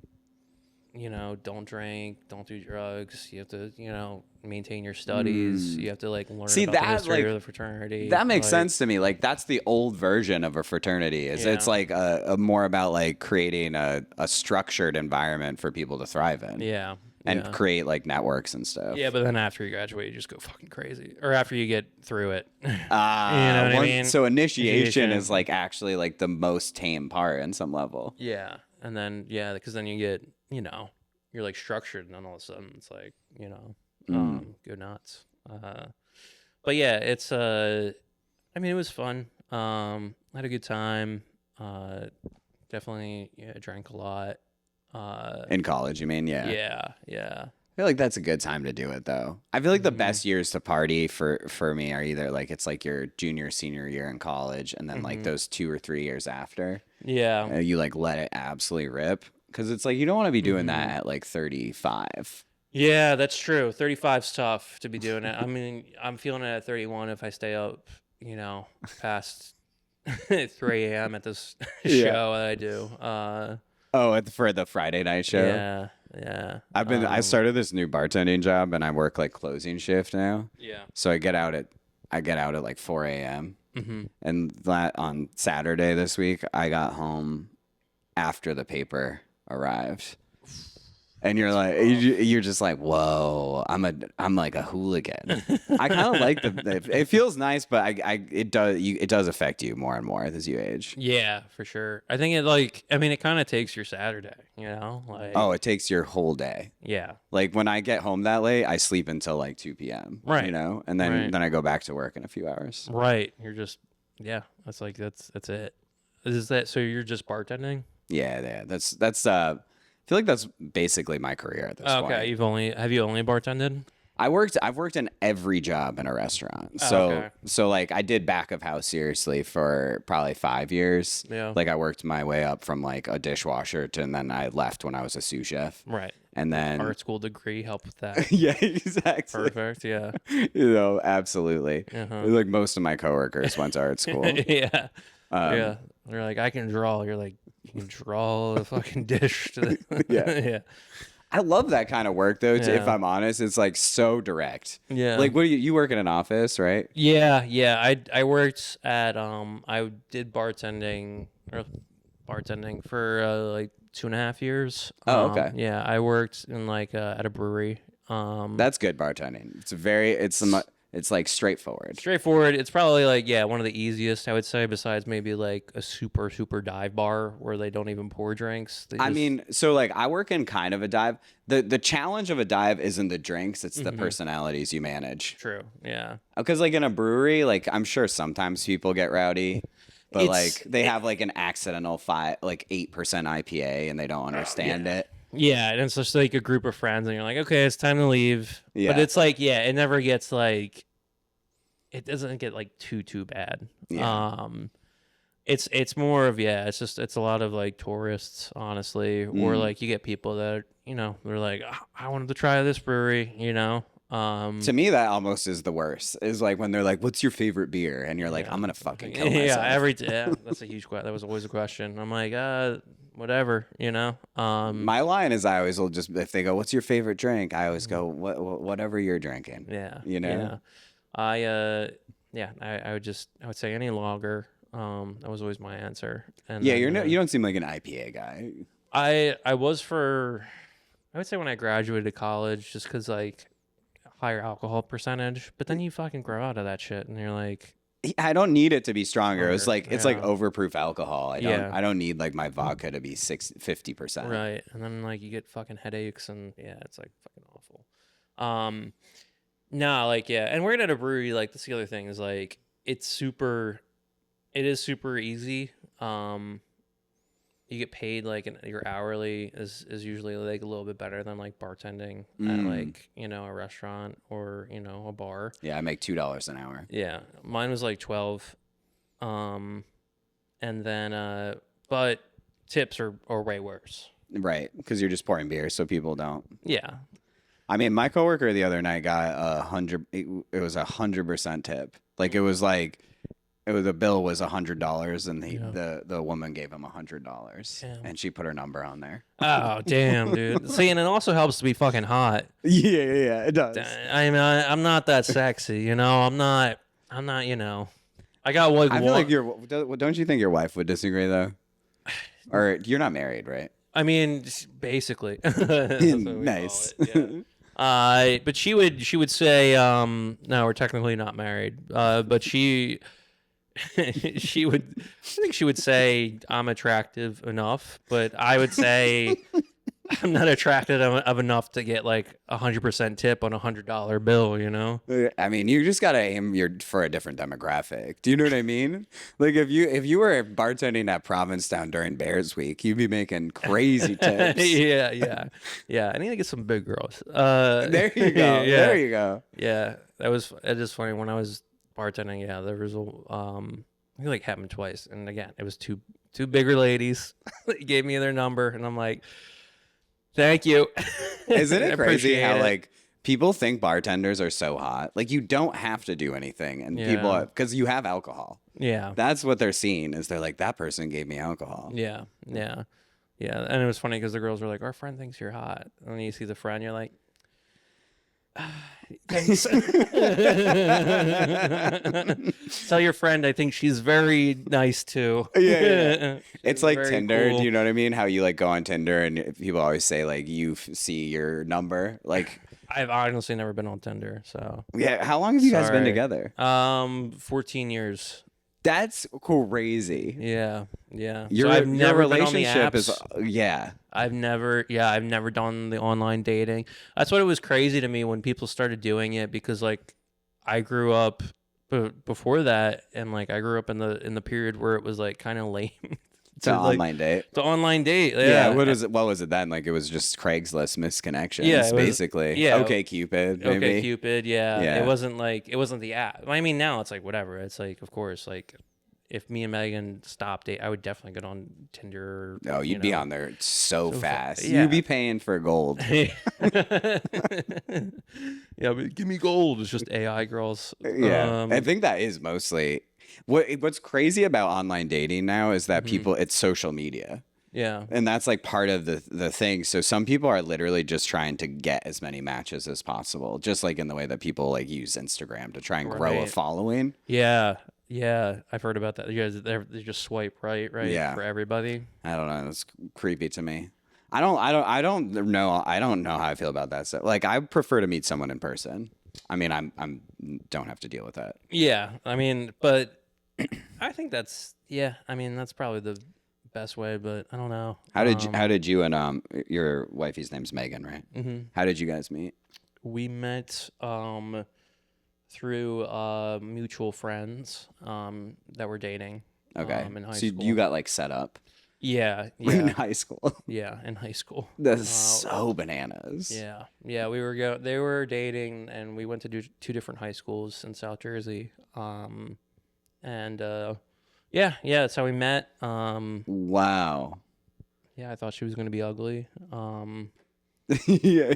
don't drink, don't do drugs. You have to, maintain your studies. You have to like learn about the history of the fraternity. That makes sense to me. Like that's the old version of a fraternity. It's like a more about like creating a structured environment for people to thrive in. Yeah. And create like networks and stuff. Yeah, but then after you graduate, you just go fucking crazy. Or after you get through it. You know what I mean? So initiation is like actually like the most tame part in some level. Yeah. And then, because then you get, you're like structured and then all of a sudden it's like, go nuts. But yeah, it's, I mean, it was fun. I had a good time. Definitely drank a lot. In college, you mean? Yeah. Yeah. feel like that's a good time to do it, though. I feel like the best years to party for me are either like it's like your junior, senior year in college, and then like those 2 or 3 years after. Yeah. You like let it absolutely rip, because it's like you don't want to be doing that at like 35. Yeah, that's true. 35's tough to be doing it. I mean, I'm feeling it at 31 if I stay up, past 3 a.m. at this show that I do. For the Friday night show. Yeah. Yeah. I started this new bartending job, and I work like closing shift now. Yeah. So I get out at like 4 a.m. And on Saturday this week, I got home after the paper arrived. And you're like, you're just like, whoa, I'm like a hooligan. I kind of like it feels nice, but it does affect you more and more as you age. Yeah, for sure. I think it kind of takes your Saturday, like. Oh, it takes your whole day. Yeah. Like when I get home that late, I sleep until like 2 p.m. Right. And then I go back to work in a few hours. Right. You're just, yeah. That's like that's it. Is that so? You're just bartending? Yeah. That's I feel like that's basically my career at this point. Okay, have you only bartended? I've worked in every job in a restaurant. So like I did back of house seriously for probably 5 years. Yeah. Like I worked my way up from like a dishwasher and then I left when I was a sous chef. Right. And then art school degree helped with that. Yeah, exactly. Perfect. Yeah. Absolutely. Like most of my coworkers went to art school. Yeah. Yeah. They're like, I can draw. You're like, you can draw a fucking dish. Yeah. I love that kind of work though. Yeah. If I'm honest, it's like so direct. Yeah. Like, what do you work in an office, right? Yeah. I worked at I did bartending for like 2.5 years. Oh, okay. Yeah, I worked in like at a brewery. That's good bartending. It's like straightforward. It's probably like one of the easiest, I would say, besides maybe like a super dive bar where they don't even pour drinks. So like I work in kind of a dive. The challenge of a dive isn't the drinks, it's the personalities you manage. True. Yeah. Because like in a brewery, like I'm sure sometimes people get rowdy, but like they have like an accidental 8% IPA and they don't understand it. Yeah, and it's just like a group of friends, and you're like, okay, it's time to leave. Yeah. But it's like, it never gets like, it doesn't get like too bad. Yeah. It's more of it's a lot of like tourists, honestly, or like you get people that they're like, I wanted to try this brewery, To me, that almost is the worst. Is like when they're like, "What's your favorite beer?" and you're like, "I'm gonna fucking kill myself." That's a huge question. That was always a question. I'm like, whatever, My line is I always will just, if they go, "What's your favorite drink?" I always go, whatever you're drinking. Yeah. Yeah. I would say any lager. That was always my answer. And yeah, you don't seem like an IPA guy. I would say when I graduated college, just because like higher alcohol percentage, but then you fucking grow out of that shit, and you're like, I don't need it to be stronger. It's like overproof alcohol. I don't need like my vodka to be 50%. Right. And then like you get fucking headaches and it's like fucking awful. No, like and working at a brewery, like that's the other thing is like it is super easy. You get paid like your hourly is usually like a little bit better than like bartending at like a restaurant or a bar. Yeah, I make $2 an hour. Yeah, mine was like 12, and then but tips are way worse. Right, because you're just pouring beer, so people don't. Yeah. I mean, my coworker the other night got 100. It was 100% tip. Like it was like. The bill was $100, and the woman gave him $100, and she put her number on there. Oh damn, dude! See, and it also helps to be fucking hot. Yeah, it does. I mean, I'm not that sexy, I'm not. I got like. I feel like don't you think your wife would disagree though? Or you're not married, right? I mean, basically. Nice. But she would say, no, we're technically not married. But she. I think she would say I'm attractive enough, but I would say I'm not attracted of enough to get like 100% tip on $100 bill, you know? I mean, you just gotta aim for a different demographic. Do you know what I mean? Like if you were bartending at Provincetown during Bears Week, you'd be making crazy tips. Yeah. I need to get some big girls. There you go. Yeah. There you go. Yeah, it is funny when I was bartending. Yeah, there was I think like happened twice, and again, it was two bigger ladies. They gave me their number, and I'm like, thank you. Isn't it crazy how like people think bartenders are so hot? Like you don't have to do anything, and people, because you have alcohol. Yeah, that's what they're seeing. Is they're like, that person gave me alcohol. Yeah. And it was funny because the girls were like, our friend thinks you're hot, and then you see the friend, you're like, thanks. Tell your friend I think she's very nice too. Yeah. It's like Tinder. Cool. Do you know what I mean? How you like go on Tinder and people always say like you see your number. Like I've honestly never been on Tinder. So yeah. How long have you guys been together? 14 years. That's crazy. Yeah. Your relationship is I've never done the online dating. That's what it was crazy to me when people started doing it, because like I grew up before that, and like I grew up in the period where it was like kind of lame. To online date. The online date. Yeah. What was it then? Like it was just Craigslist misconnections. Yeah, basically. Yeah. Okay, Cupid. Maybe. Okay, Cupid. Yeah. It wasn't the app. I mean, now it's like whatever. It's like, of course, like if me and Megan stopped I would definitely get on Tinder. Oh, you'd be on there so fast. Yeah. You'd be paying for gold. Yeah, but give me gold. It's just AI girls. Yeah. I think that is mostly what's crazy about online dating now is that people, it's social media. Yeah. And that's like part of the thing. So some people are literally just trying to get as many matches as possible, just like in the way that people like use Instagram to try and grow a following. Yeah. I've heard about that. You guys, they just swipe right for everybody. I don't know. It's creepy to me. I don't know how I feel about that stuff. Like I prefer to meet someone in person. I mean, I'm don't have to deal with that. Yeah. I mean, but I think that's probably the best way, but I don't know. How did you and your wifey's name's Megan, right? Mm-hmm. How did you guys meet? We met through mutual friends that were dating. Okay. In high school. So you got like set up. Yeah. In high school. Yeah, in high school. That's so bananas. Yeah. They were dating, and we went to do 2 different high schools in South Jersey. That's how we met. Wow. Yeah, I thought she was going to be ugly. Yeah,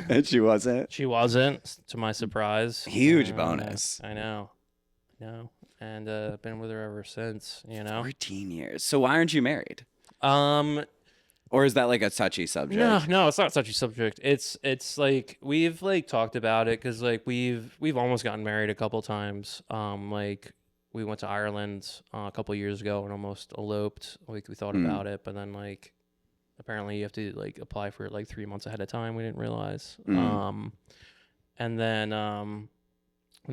and she wasn't. She wasn't, to my surprise. Huge bonus. I know. And I've been with her ever since, 14 years. So why aren't you married? Or is that like a touchy subject? No, it's not a touchy subject. It's like we've like talked about it because like we've almost gotten married a couple times. Like we went to Ireland a couple years ago and almost eloped. Like we thought about it, but then like apparently you have to like apply for it like 3 months ahead of time. We didn't realize. And then when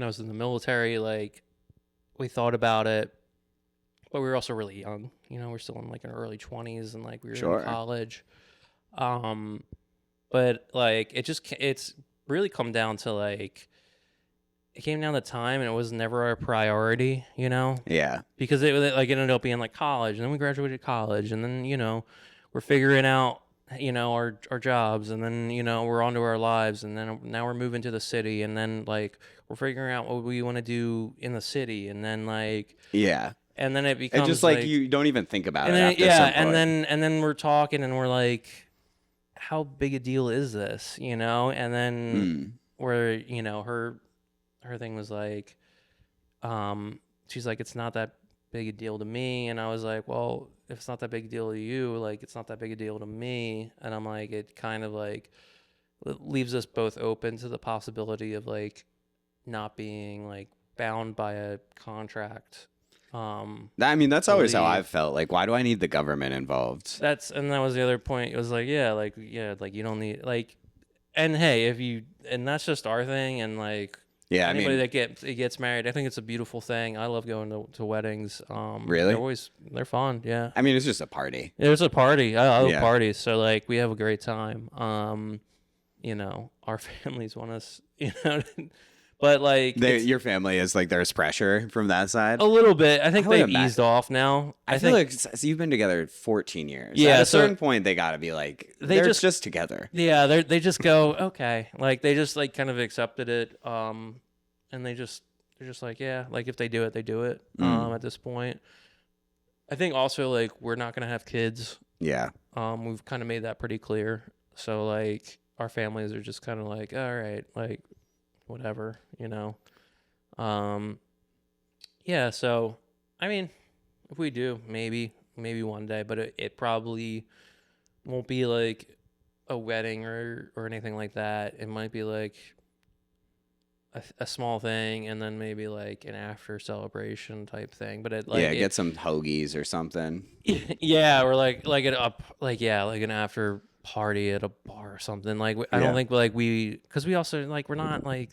I was in the military, like we thought about it, but we were also really young. We're still in like our early 20s, and like we were in college. But like it's really come down to like it came down to time, and it was never a priority, Yeah. Because it ended up being like college, and then we graduated college, and then we're figuring out our jobs, and then we're on to our lives, and then now we're moving to the city, and then like we're figuring out what we want to do in the city, and then like and then it becomes just like you don't even think about it. And then we're talking, and we're like, how big a deal is this, and then where her thing was like, she's like, it's not that big a deal to me, and I was like, well, if it's not that big a deal to you, like it's not that big a deal to me. And I'm like, it kind of like leaves us both open to the possibility of like not being like bound by a contract. That's always how I've felt. Like, why do I need the government involved? That was the other point. It was like, like you don't need like, and hey, and that's just our thing, and like Yeah, anybody that gets married, I think it's a beautiful thing. I love going to weddings. Really? They're fun. Yeah. I mean, it's just a party. It's a party. I love parties. So like we have a great time. You know, our families want us, you know, but like your family is like there's pressure from that side. A little bit. I think they've eased off now. I feel like so you've been together 14 years. Yeah. At a certain point, they got to be like they're just together. Yeah. They just go okay. Like they just like kind of accepted it. And they're just like yeah. Like if they do it, they do it. At this point, I think also like we're not gonna have kids. Yeah. We've kind of made that pretty clear. So like our families are just kind of like all right, like whatever, you know. Yeah, so I mean, if we do, maybe one day, but it probably won't be like a wedding or anything like that. It might be like a small thing, and then maybe like an after celebration type thing. But get some hoagies or something. Yeah, or like an after party at a bar or something. Like I don't think like because we also like we're not like.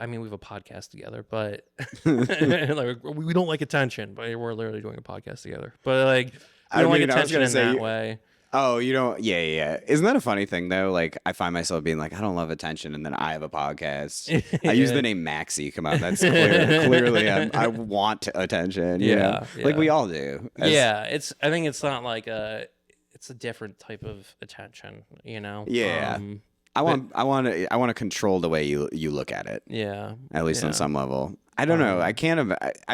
I mean, we have a podcast together, but like, we don't like attention. But we're literally doing a podcast together. But like, we don't like attention in that way. Oh, you don't? Yeah. Isn't that a funny thing though? Like, I find myself being like, I don't love attention, and then I have a podcast. I use the name Maxie. Come on, that's clearly I want attention. You know? Like we all do. I think it's not like it's a different type of attention. You know. Yeah. I want to control the way you look at it. Yeah. At least on some level. I don't know. I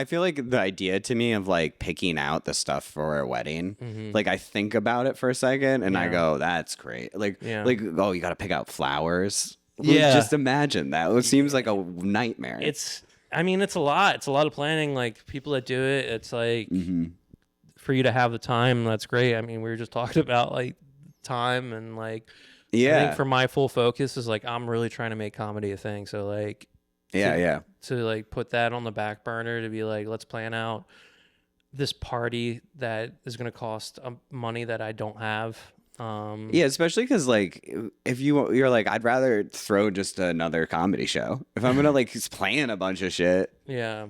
feel like the idea to me of like picking out the stuff for a wedding, like I think about it for a second and I go, that's great. Like, oh, you got to pick out flowers. Yeah. Just imagine that. It seems like a nightmare. It's a lot. It's a lot of planning. Like people that do it, it's like for you to have the time, that's great. I mean, we were just talking about like time and like, I think for my full focus is like I'm really trying to make comedy a thing. So like to like put that on the back burner to be like let's plan out this party that is going to cost money that I don't have. Especially because like if you're like I'd rather throw just another comedy show if I'm gonna like plan a bunch of shit. Yeah.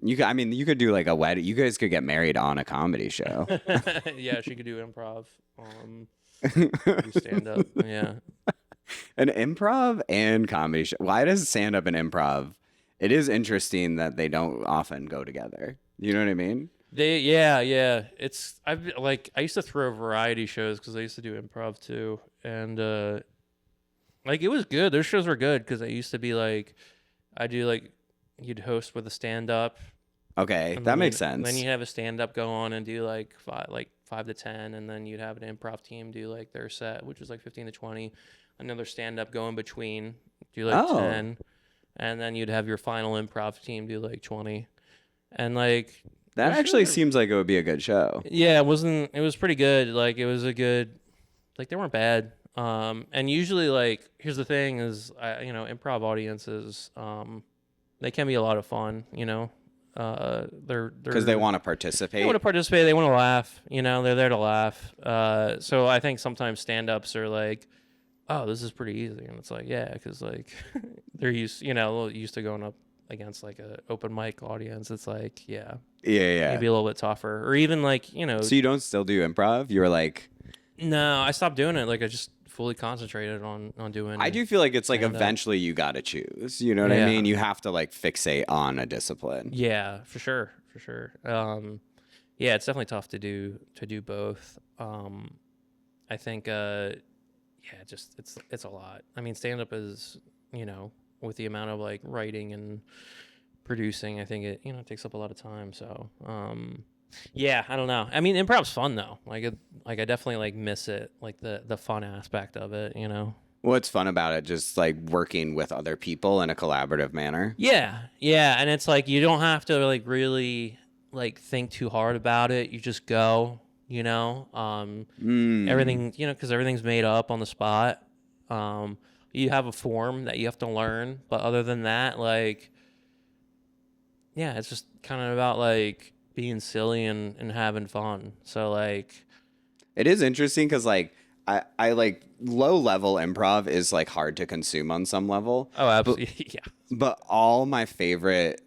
You could do like a wedding. You guys could get married on a comedy show. Yeah, she could do improv. Do stand up, yeah. An improv and comedy show. Why does stand up and improv? It is interesting that they don't often go together. You know what I mean? I used to throw variety shows because I used to do improv too, and like it was good. Those shows were good because I used to be like, I do like you'd host with a stand up. Okay, that makes sense. Then you have a stand up go on and do like 5 to 10, and then you'd have an improv team do like their set, which is like 15 to 20. Another stand up go in between, do like 10, and then you'd have your final improv team do like 20, and like that actually seems like it would be a good show. Yeah, it was pretty good. Like it was a good, like they weren't bad. And usually like here's the thing is improv audiences they can be a lot of fun. You know. They're because they want to participate. They want to participate. They want to laugh. You know, they're there to laugh. So I think sometimes stand-ups are like, "Oh, this is pretty easy," and it's like, yeah, because like they're used to going up against like a open mic audience. It's like, yeah, maybe a little bit tougher, or even like So you don't still do improv? You were like, no, I stopped doing it. Like I just fully concentrated on doing. I do feel like it's like eventually you got to choose. You know what I mean? You have to like fixate on a discipline. Yeah, for sure. Yeah, it's definitely tough to do both. I think it's a lot. I mean, stand up is with the amount of like writing and producing, I think it takes up a lot of time. So yeah, I don't know. I mean, improv's fun though. Like I definitely like miss it, like the fun aspect of it, What's fun about it? Just like working with other people in a collaborative manner. Yeah, and it's like you don't have to like really like think too hard about it. You just go, everything, because everything's made up on the spot. You have a form that you have to learn, but other than that, like, yeah, it's just kind of about like being silly and having fun. So like, it is interesting because like I like low level improv is like hard to consume on some level. Oh, absolutely. Yeah. But all my favorite,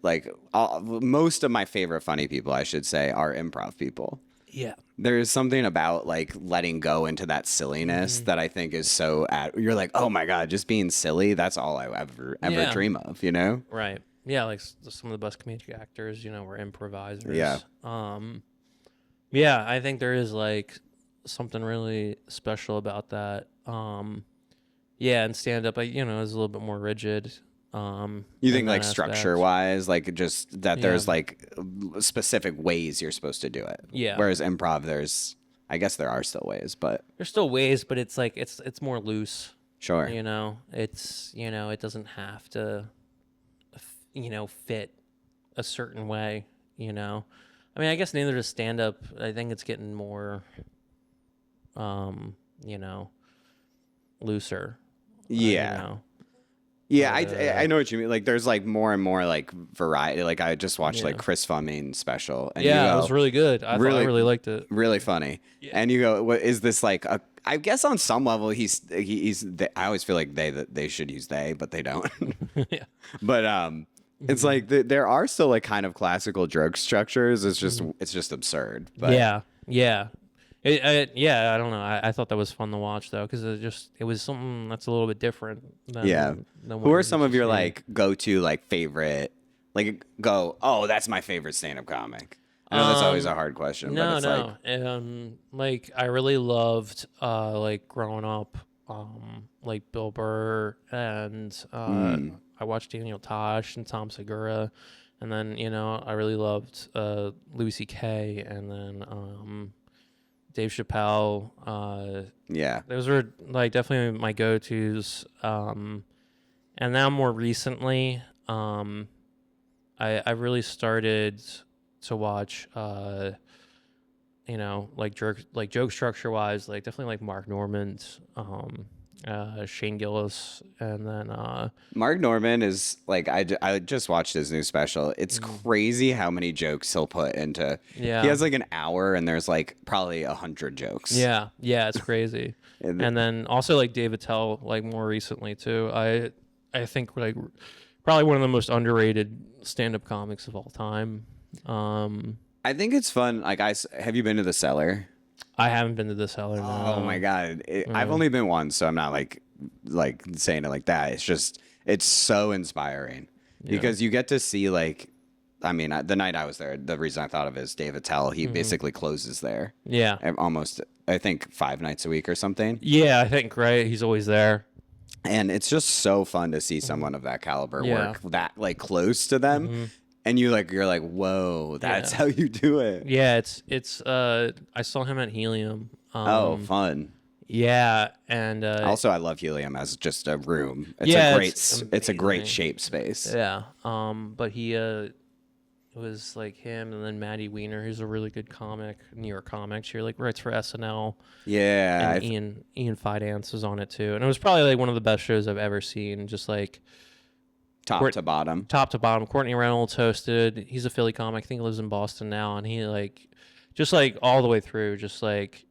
most of my favorite funny people, I should say, are improv people. Yeah. There's something about like letting go into that silliness that I think is so you're like, oh my God, just being silly. That's all I ever dream of, you know? Right. Yeah. Like some of the best comedic actors, were improvisers. Yeah. Yeah. I think there is like something really special about that. Yeah. And stand up, is a little bit more rigid. You think like structure wise, like just that there's like specific ways you're supposed to do it. Yeah. Whereas improv, I guess there are still ways, but there's still ways, but it's like, it's more loose. Sure. It's, it doesn't have to, fit a certain way, I mean, I guess neither does stand up. I think it's getting more, looser. Yeah. Yeah, I know what you mean. Like, there's like more and more like variety. Like, I just watched like Chris Fleming's special. And it was really good. I really liked it. Really funny. Yeah. And you go, what is this like? I guess on some level he's. I always feel like they should use they, but they don't. Yeah. But it's like there are still like kind of classical joke structures. It's just absurd. But yeah. I don't know. I thought that was fun to watch though, because it was something that's a little bit different. Than Who are some of your like go-to like favorite? Like oh, that's my favorite stand-up comic. I know that's always a hard question. No, but it's no. Like I really loved like growing up, like Bill Burr and I watched Daniel Tosh and Tom Segura, and then I really loved Louis C.K. and then Dave Chappelle. Those were like definitely my go-tos. And now more recently, I really started to watch, like joke structure wise, like definitely like Mark Normand, Shane Gillis, and then Mark Normand is like I just watched his new special. It's crazy how many jokes he'll put into. Yeah, he has like an hour and there's like probably 100 jokes. Yeah, it's crazy. And then also like Dave Attell, like more recently too. I think like probably one of the most underrated stand-up comics of all time. I think it's fun. Like have you been to the Cellar? I haven't been to the Cellar. No. Oh my God. I've only been once, so I'm not like saying it like that. It's just, it's so inspiring because you get to see like, I mean, the night I was there, the reason I thought of it is Dave Attell. He basically closes there. Yeah. Almost, I think 5 nights a week or something. Yeah, I think, right. He's always there. And it's just so fun to see someone of that caliber work that like close to them. And you're like, whoa, that's how you do it. Yeah, it's I saw him at Helium. Oh, fun. Yeah, and also I love Helium as just a room. It's a great shape space. Yeah. But he it was like him and then Maddie Weiner, who's a really good comic, New York comic. She like writes for SNL. Yeah. And Ian Fidance was on it too. And it was probably like one of the best shows I've ever seen, just like top to bottom. Courtney Reynolds hosted. He's a Philly comic. I think he lives in Boston now. And he like, just like all the way through, just like,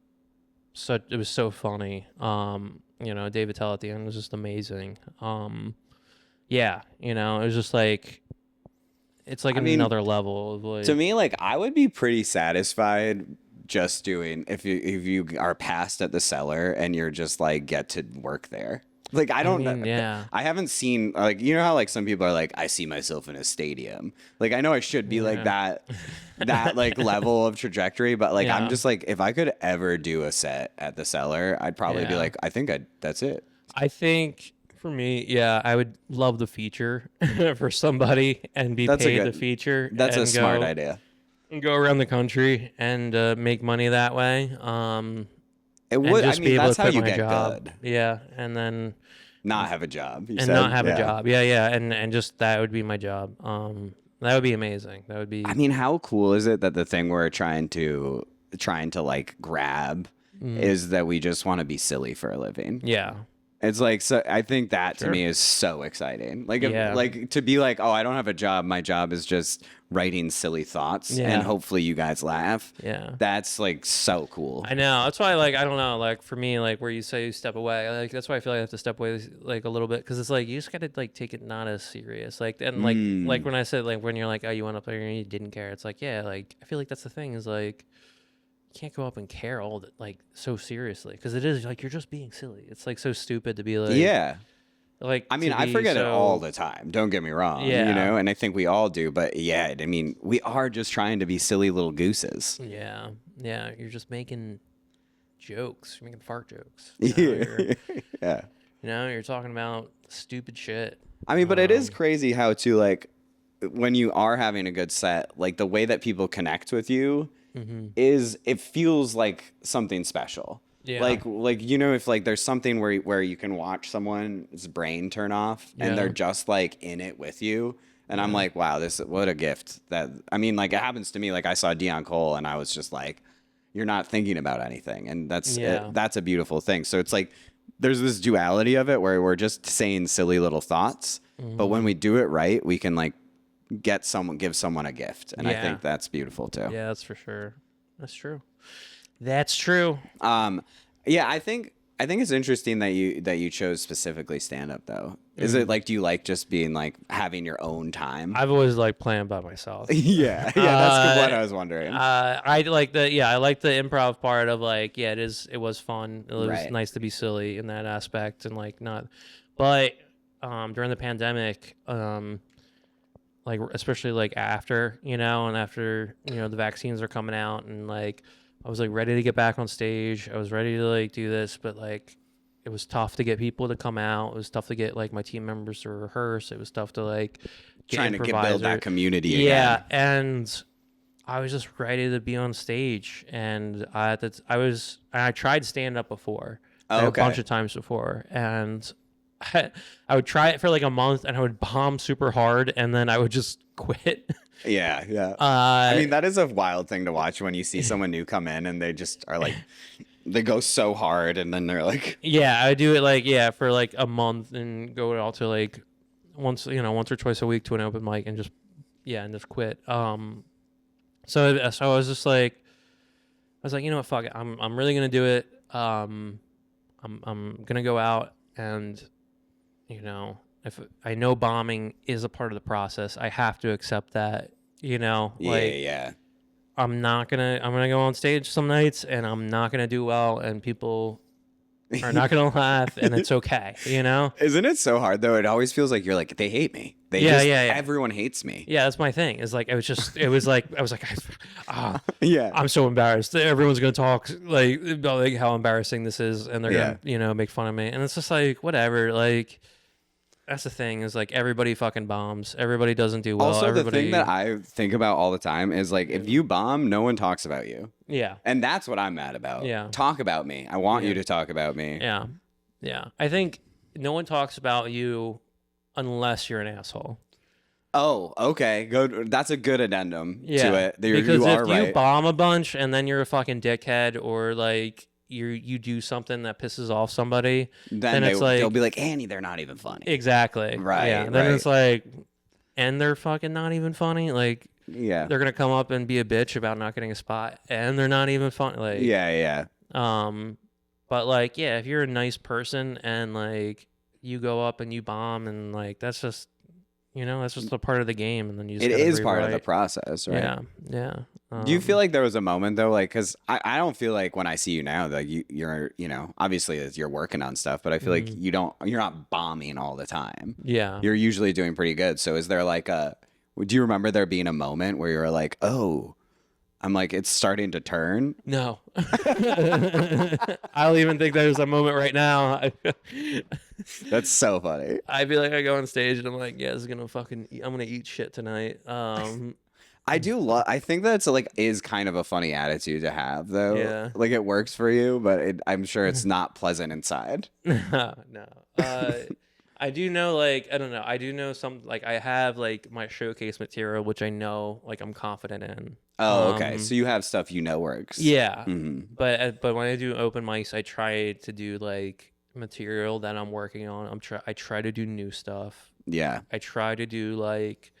so it was so funny. Dave Attell at the end was just amazing. It was just like, it's like another level of like, to me, like I would be pretty satisfied just doing if you are passed at the Cellar and you're just like get to work there. Like, I don't know. Yeah. I haven't seen, like, you know how, like, some people are like, I see myself in a stadium. Like, I know I should be like that, like, level of trajectory. But, like, I'm just like, if I could ever do a set at the Cellar, I'd probably be like, I think that's it. I think for me, I would love the feature for somebody and be paid the feature. That's a smart idea. And go around the country and make money that way. It would. I mean, that's how you get good. Yeah, and then not have a job. Not have a job. Yeah, and just that would be my job. That would be amazing. That would be. I mean, how cool is it that the thing we're trying to like grab is that we just want to be silly for a living? Yeah. It's like, so I think that to me is so exciting. Like, like to be like, oh, I don't have a job. My job is just writing silly thoughts, and hopefully you guys laugh. Yeah, that's like so cool. I know. That's why, like, I don't know, like for me, like where you say you step away, like that's why I feel like I have to step away like a little bit, because it's like you just gotta like take it not as serious. Like, and like when I said like when you're like, oh, you went up there and you didn't care. It's like, yeah, like I feel like that's the thing is like. Can't go up and care all that like so seriously, because it is like you're just being silly. It's like so stupid to be like like I mean I forget it all the time, don't get me wrong, you know, and I think we all do, but I mean we are just trying to be silly little gooses. You're just making jokes, you're making fart jokes, you know, you're talking about stupid shit. I mean, but it is crazy how to like when you are having a good set, like the way that people connect with you is it feels like something special. Like you know, if like there's something where you can watch someone's brain turn off and they're just like in it with you, and I'm like, wow, what a gift. That I mean, like it happens to me. Like I saw Dion Cole and I was just like, you're not thinking about anything, and that's a beautiful thing. So it's like there's this duality of it where we're just saying silly little thoughts, but when we do it right, we can like give someone a gift, and I think that's beautiful too. Yeah, that's for sure. That's true. That's true. I think it's interesting that you chose specifically stand up though. Is it like, do you like just being like having your own time? I've always liked playing by myself. That's what I was wondering. I like the improv part of like, it was fun. It was nice to be silly in that aspect and like not, but during the pandemic, like especially like after, you know, and after, you know, the vaccines are coming out, and like I was like ready to get back on stage. I was ready to like do this, but like it was tough to get people to come out. It was tough to get like my team members to rehearse. It was tough to like trying to build that community again. Yeah, and I was just ready to be on stage, and I tried stand up before, a bunch of times before, and I would try it for like a month, and I would bomb super hard, and then I would just quit. I mean, that is a wild thing to watch when you see someone new come in and they just are like, they go so hard, and then they're like, I do it like for like a month and go out to like once or twice a week to an open mic and just quit. So I was just like, you know what, fuck it, I'm really gonna do it. I'm gonna go out, and you know, if I know bombing is a part of the process, I have to accept that, you know, I'm gonna go on stage some nights and I'm not gonna do well, and people are not gonna laugh, and it's okay, you know? Isn't it so hard though? It always feels like you're like, they hate me. Everyone hates me. Yeah, that's my thing. It's like, I was like, I'm so embarrassed. Everyone's gonna talk like about like how embarrassing this is, and they're gonna, you know, make fun of me. And it's just like, whatever, like that's the thing, is like everybody fucking bombs. Everybody doesn't do well. Also, the thing that I think about all the time is like, if you bomb, no one talks about you. Yeah. And that's what I'm mad about. Yeah. Talk about me. I want you to talk about me. Yeah. Yeah. I think no one talks about you unless you're an asshole. Oh, okay. Good. That's a good addendum to it. Because if you bomb a bunch and then you're a fucking dickhead, or like you do something that pisses off somebody, then it's like, they'll be like, Annie, they're not even funny. Exactly. Right. Yeah. Then it's like, and they're fucking not even funny. Like, yeah, they're gonna come up and be a bitch about not getting a spot, and they're not even funny. Like, but like, if you're a nice person and like you go up and you bomb, and like that's just, you know, that's just a part of the game, and then you just it is part of the process, right? Yeah. Do you feel like there was a moment though, like, because I don't feel like when I see you now, like you're you know, obviously you're working on stuff, but I feel like you're not bombing all the time. Yeah, you're usually doing pretty good. So is there like do you remember there being a moment where you were like, oh, I'm like, it's starting to turn? No. I don't even think there's a moment right now. That's so funny. I feel like I go on stage and I'm like, I'm gonna eat shit tonight. I think that's like is kind of a funny attitude to have though. Yeah. Like it works for you, but I'm sure it's not pleasant inside. No. I do know, like, I don't know. I do know some, like, I have like my showcase material, which I know, like, I'm confident in. Oh, okay. So you have stuff you know works. Yeah. Mm-hmm. But when I do open mics, I try to do like material that I'm working on. I try to do new stuff. Yeah. I try to do like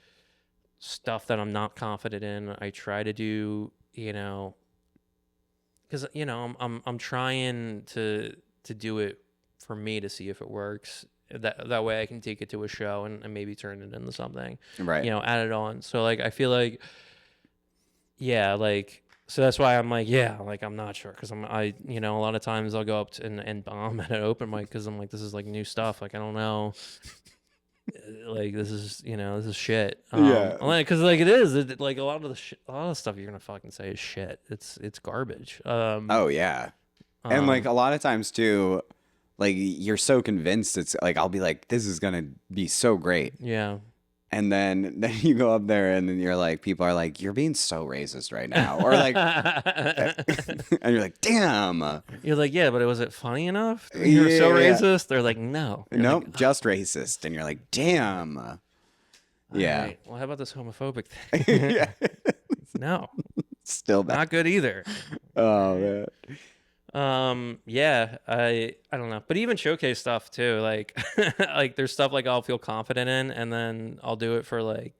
stuff that I'm not confident in. I try to do, you know, because you know I'm trying to do it for me to see if it works. That way I can take it to a show and maybe turn it into something. Right. You know, add it on. So like I feel like, yeah, like so that's why I'm like, yeah, like I'm not sure because you know, a lot of times I'll go up to, and bomb at an open mic because I'm like, this is like new stuff. Like I don't know. Like this is, you know, this is shit. Yeah. Because like it is like a lot of the stuff you're gonna fucking say is shit. It's garbage. Oh yeah, and like a lot of times too, like you're so convinced it's like I'll be like, this is gonna be so great. Yeah. And then you go up there and then you're like, people are like, you're being so racist right now, or like, and you're like, damn. You're like, yeah, but was it funny enough? You're so racist. They're like, no. Nope, like, just racist. And you're like, damn. Yeah. Right. Well, how about this homophobic thing? Yeah. No. Still bad. Not good either. Oh man. Yeah, I don't know, but even showcase stuff too, like like there's stuff like I'll feel confident in and then I'll do it for like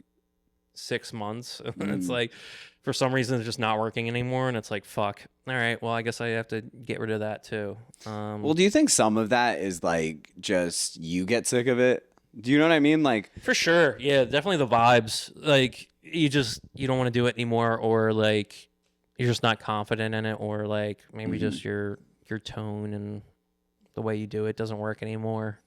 6 months and then it's like for some reason it's just not working anymore and it's like fuck, all right, well I guess I have to get rid of that too. Well, do you think some of that is like just you get sick of it? Do you know what I mean? Like for sure, yeah, definitely the vibes, like you don't want to do it anymore, or like you're just not confident in it, or like maybe just your tone and the way you do it doesn't work anymore.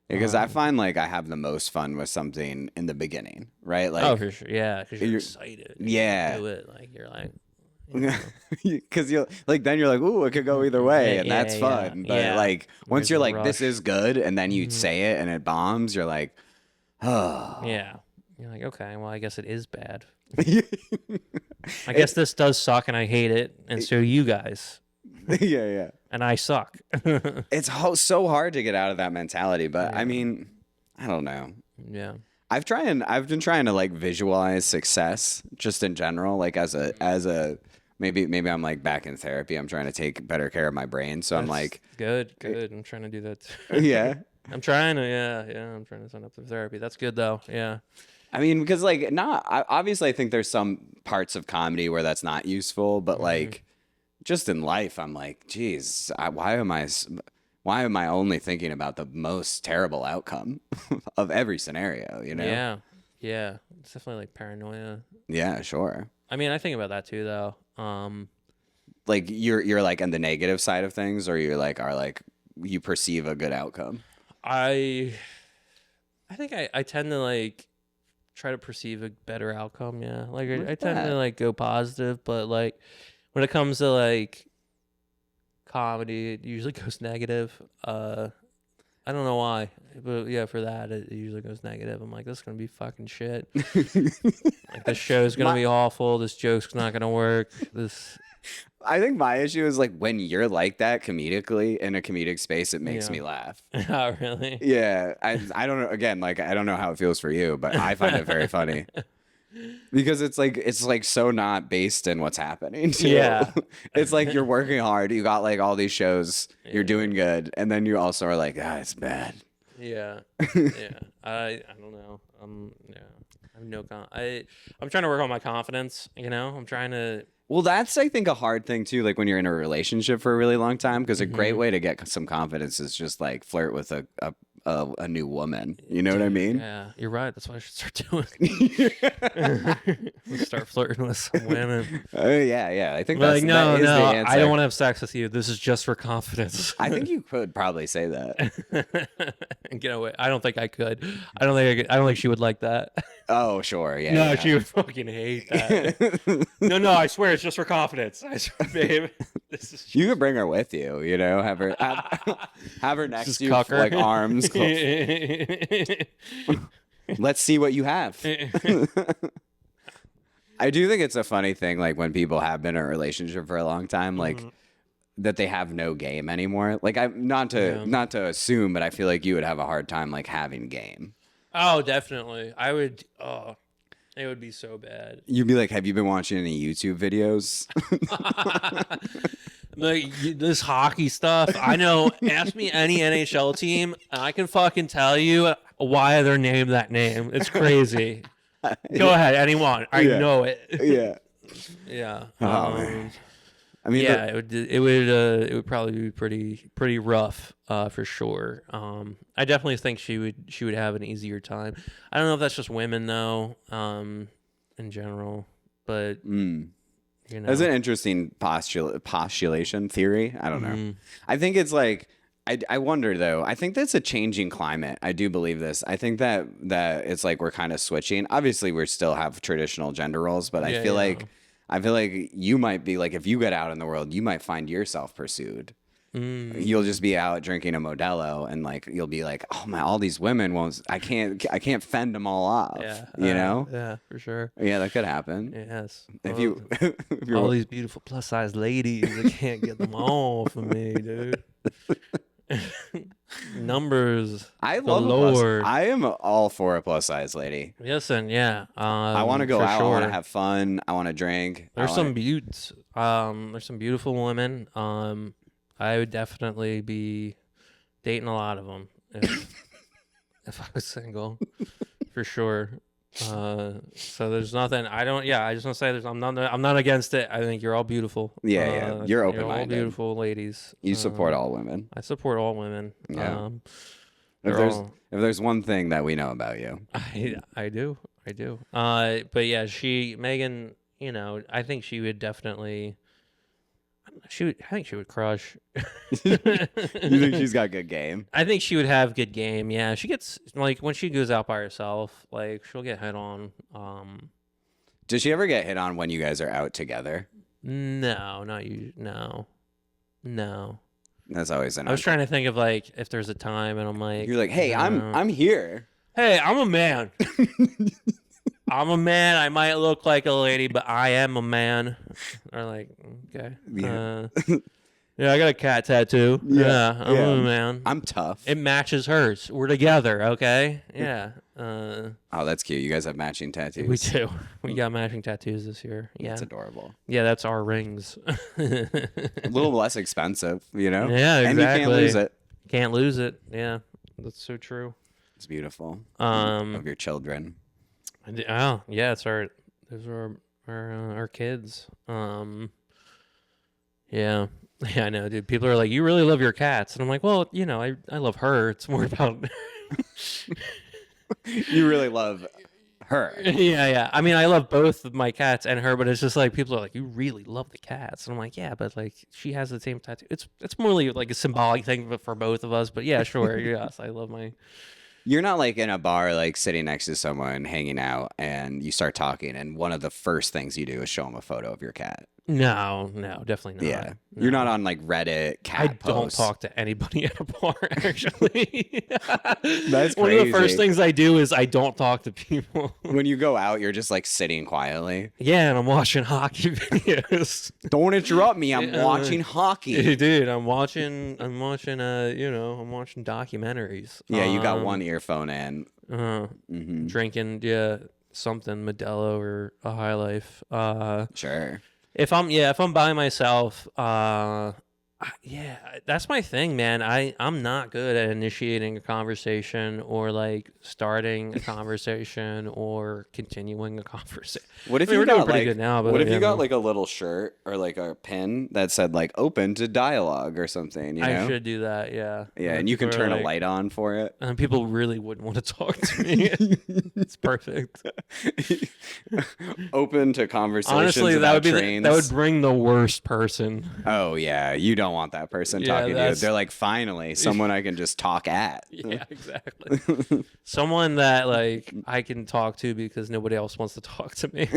Because I find like I have the most fun with something in the beginning, right? Like, oh, for sure, yeah, because you're excited. Yeah, you do it like you're like, because you're like, then you're like, ooh, it could go either way, and that's fun. But like once you're like, this is good, and then you say it and it bombs, you're like, oh, yeah. You're like, okay, well, I guess it is bad. I guess this does suck and I hate it, and so you guys. Yeah. And I suck. It's so hard to get out of that mentality, but I mean, I don't know. Yeah. I've been trying to like visualize success just in general, like as a maybe I'm like back in therapy. I'm trying to take better care of my brain, so I'm like good. I'm trying to do that too. Yeah. I'm trying to I'm trying to sign up for therapy. That's good though. Yeah. I mean, because like obviously I think there's some parts of comedy where that's not useful, but like just in life, I'm like, geez, why am I only thinking about the most terrible outcome of every scenario, you know? Yeah. It's definitely like paranoia. Yeah, sure. I mean, I think about that too though. Like you're like on the negative side of things, or you're like you perceive a good outcome? I think I tend to like try to perceive a better outcome. Yeah, like I tend to like go positive, but like when it comes to like comedy, it usually goes negative. I don't know why, but yeah, for that it usually goes negative. I'm like, this is gonna be fucking shit. Like this show's gonna be awful. This joke's not gonna work. I think my issue is like when you're like that comedically in a comedic space, it makes me laugh. Oh, really? Yeah. I don't know. Again, like I don't know how it feels for you, but I find it very funny because it's like so not based in what's happening. Too. Yeah. It's like you're working hard. You got like all these shows. You're doing good, and then you also are like, it's bad. Yeah. Yeah. I don't know. Yeah. I have no I'm trying to work on my confidence. You know, I'm trying to. Well, that's, I think, a hard thing, too, like when you're in a relationship for a really long time, because a great way to get some confidence is just, like, flirt with a new woman. You know what I mean? Yeah, you're right. That's what I should start doing. Let's start flirting with some women. Yeah. I think that is the answer. I don't want to have sex with you. This is just for confidence. I think you could probably say that. And get away. I don't think I could. I don't think she would like that. Oh, sure. Yeah. No, she would fucking hate that. No, I swear it's just for confidence. I swear, babe. You could bring her with you, you know, have her next to you, like arms close. Let's see what you have. I do think it's a funny thing, like when people have been in a relationship for a long time, like that they have no game anymore. Like I'm not to assume, but I feel like you would have a hard time like having game. Oh, definitely. I would. Oh, it would be so bad. You'd be like, have you been watching any YouTube videos? Like this hockey stuff. I know. Ask me any NHL team, and I can fucking tell you why they're named that name. It's crazy. Go ahead, anyone. I know it. Yeah. Yeah. I mean, yeah, it would probably be pretty rough, for sure. I definitely think she would have an easier time. I don't know if that's just women though, in general, but you know, that's an interesting postulation theory. I don't know. I think it's like I wonder though. I think that's a changing climate. I do believe this. I think that it's like we're kind of switching. Obviously, we still have traditional gender roles, but I feel like you might be like, if you get out in the world, you might find yourself pursued. You'll just be out drinking a Modelo, and like you'll be like, oh my, all these women won't. I can't fend them all off. Yeah, you know. Yeah, for sure. Yeah, that could happen. Yes. If you're all these beautiful plus size ladies, I can't get them off of me, dude. Numbers. I love I am all for a plus size lady. Yes, and yeah. I want to go out. Sure. I want to have fun. I want to drink. There's some beauts. There's some beautiful women. I would definitely be dating a lot of them if I was single, for sure. So there's nothing. I just want to say I'm not against it. I think you're all beautiful. Yeah. You're open-minded. All beautiful ladies. You support all women. I support all women. Yeah. If there's one thing that we know about you, I do. But yeah, Megan. You know, I think she would definitely. I think she would crush. You think she's got good game? I think she would have good game. Yeah, she gets like when she goes out by herself, like she'll get hit on. Does she ever get hit on when you guys are out together? No, not you. No. That's always I was trying to think of like if there's a time, and I'm like, you're like, hey, I'm here. Hey, I'm a man. I'm a man. I might look like a lady, but I am a man. Or like, okay. Yeah. Yeah, I got a cat tattoo. Yeah, I'm a man. I'm tough. It matches hers. We're together, okay? Yeah. Oh, that's cute. You guys have matching tattoos. We do. We got matching tattoos this year. Yeah. That's adorable. Yeah, that's our rings. A little less expensive, you know? Yeah, exactly. And you can't lose it. Can't lose it. Yeah, that's so true. It's beautiful. Of your children. Oh, yeah, those are our kids. Yeah. Yeah, I know, dude. People are like, you really love your cats. And I'm like, well, you know, I love her. It's more about... You really love her. Yeah. I mean, I love both of my cats and her, but it's just like, people are like, you really love the cats. And I'm like, yeah, but like, she has the same tattoo. It's more like a symbolic thing for both of us. But yeah, sure. Yes, I love my... You're not like in a bar, like sitting next to someone, hanging out, and you start talking, and one of the first things you do is show them a photo of your cat. No, definitely not. Yeah. No. You're not on like Reddit cat posts. Don't talk to anybody at a bar, actually. That's crazy. One of the first things I do is I don't talk to people. When you go out, you're just like sitting quietly. Yeah, and I'm watching hockey videos. Don't interrupt me. I'm watching hockey. Dude, I'm watching documentaries. Yeah, you got one earphone in. Drinking, something Modelo or a High Life. Sure. If I'm by myself, that's my thing, man. I'm not good at initiating a conversation or like starting a conversation or continuing a conversation. What if we're got doing pretty like good now? But what if you got like a little shirt or like a pin that said like "open to dialogue" or something? You know? I should do that. Yeah. Yeah, and you can turn a light on for it. And people really wouldn't want to talk to me. It's perfect. Open to conversations. Honestly, about that would trains. that would bring the worst person. Oh yeah, you don't want that person talking to you. They're like, finally, someone I can just talk at. Yeah, exactly. Someone that like I can talk to because nobody else wants to talk to me.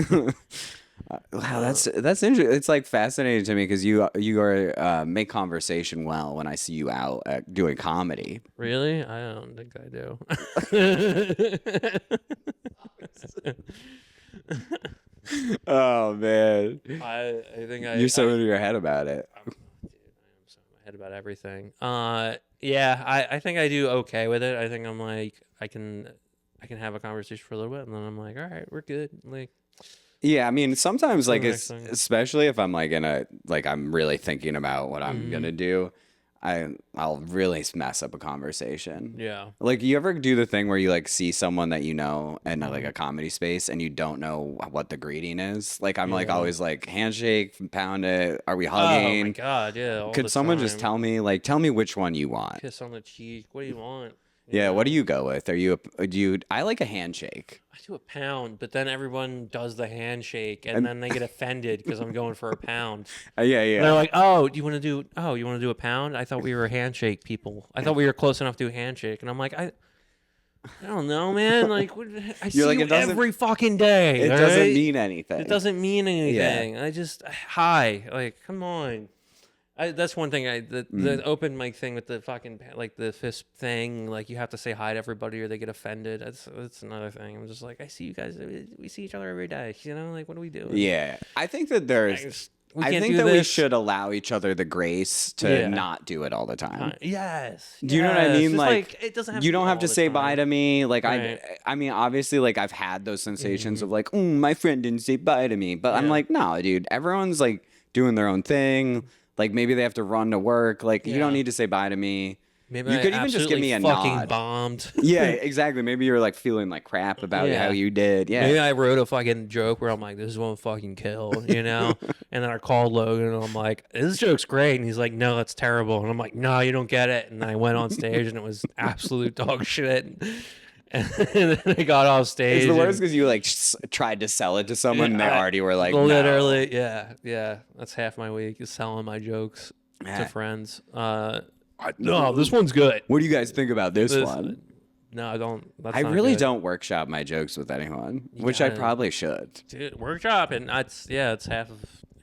Wow, that's interesting. It's like fascinating to me because you are make conversation well when I see you out doing comedy. Really? I don't think I do. Oh man, I think you're so in your head about it. Dude, I am so in my head about everything. Yeah, I think I do okay with it. I think I'm like I can have a conversation for a little bit, and then I'm like, all right, we're good. Like, Yeah, I mean, sometimes like it's especially if I'm like I'm really thinking about what I'm gonna do, I'll really mess up a conversation. Yeah. Like, you ever do the thing where you like see someone that you know in like a comedy space and you don't know what the greeting is? Like, I'm like always like handshake, pound it, are we hugging? Oh my God, yeah. All Could the someone time. just tell me which one you want? Kiss on the cheek. What do you want? Yeah, what do you go with? I like a handshake. I do a pound, but then everyone does the handshake, and then they get offended because I'm going for a pound. Yeah. And they're like, "Oh, you want to do a pound? I thought we were handshake people. I thought we were close enough to a handshake." And I'm like, I don't know, man. Like, I see you every fucking day. It doesn't mean anything. It doesn't mean anything. Yeah. I just hi. Like, come on. That's one thing. The open mic thing with the fucking like the fist thing. Like, you have to say hi to everybody or they get offended. That's another thing. I'm just like, I see you guys. We see each other every day. You know, like, what are we doing? Yeah, I think that we should allow each other the grace to not do it all the time. Yes. Do you know what I mean? Like, it doesn't have you don't have to say bye to me. Like, right. I mean, obviously, like, I've had those sensations of like, my friend didn't say bye to me, but I'm like, no, dude, everyone's like doing their own thing. Like, maybe they have to run to work. Like, you don't need to say bye to me. Maybe you could even just give me a fucking nod. Bombed. Yeah, exactly. Maybe you're like feeling like crap about how you did. Yeah. Maybe I wrote a fucking joke where I'm like, this won't fucking kill, you know? And then I called Logan and I'm like, this joke's great. And he's like, no, that's terrible. And I'm like, no, you don't get it. And then I went on stage and it was absolute dog shit. And then I got off stage. It's the worst because you like tried to sell it to someone and they already were like, literally, no. Yeah. That's half my week is selling my jokes to friends. No, this one's good. What do you guys think about this one? No, I don't. I really don't workshop my jokes with anyone, which I probably should. Dude, workshop, and it's half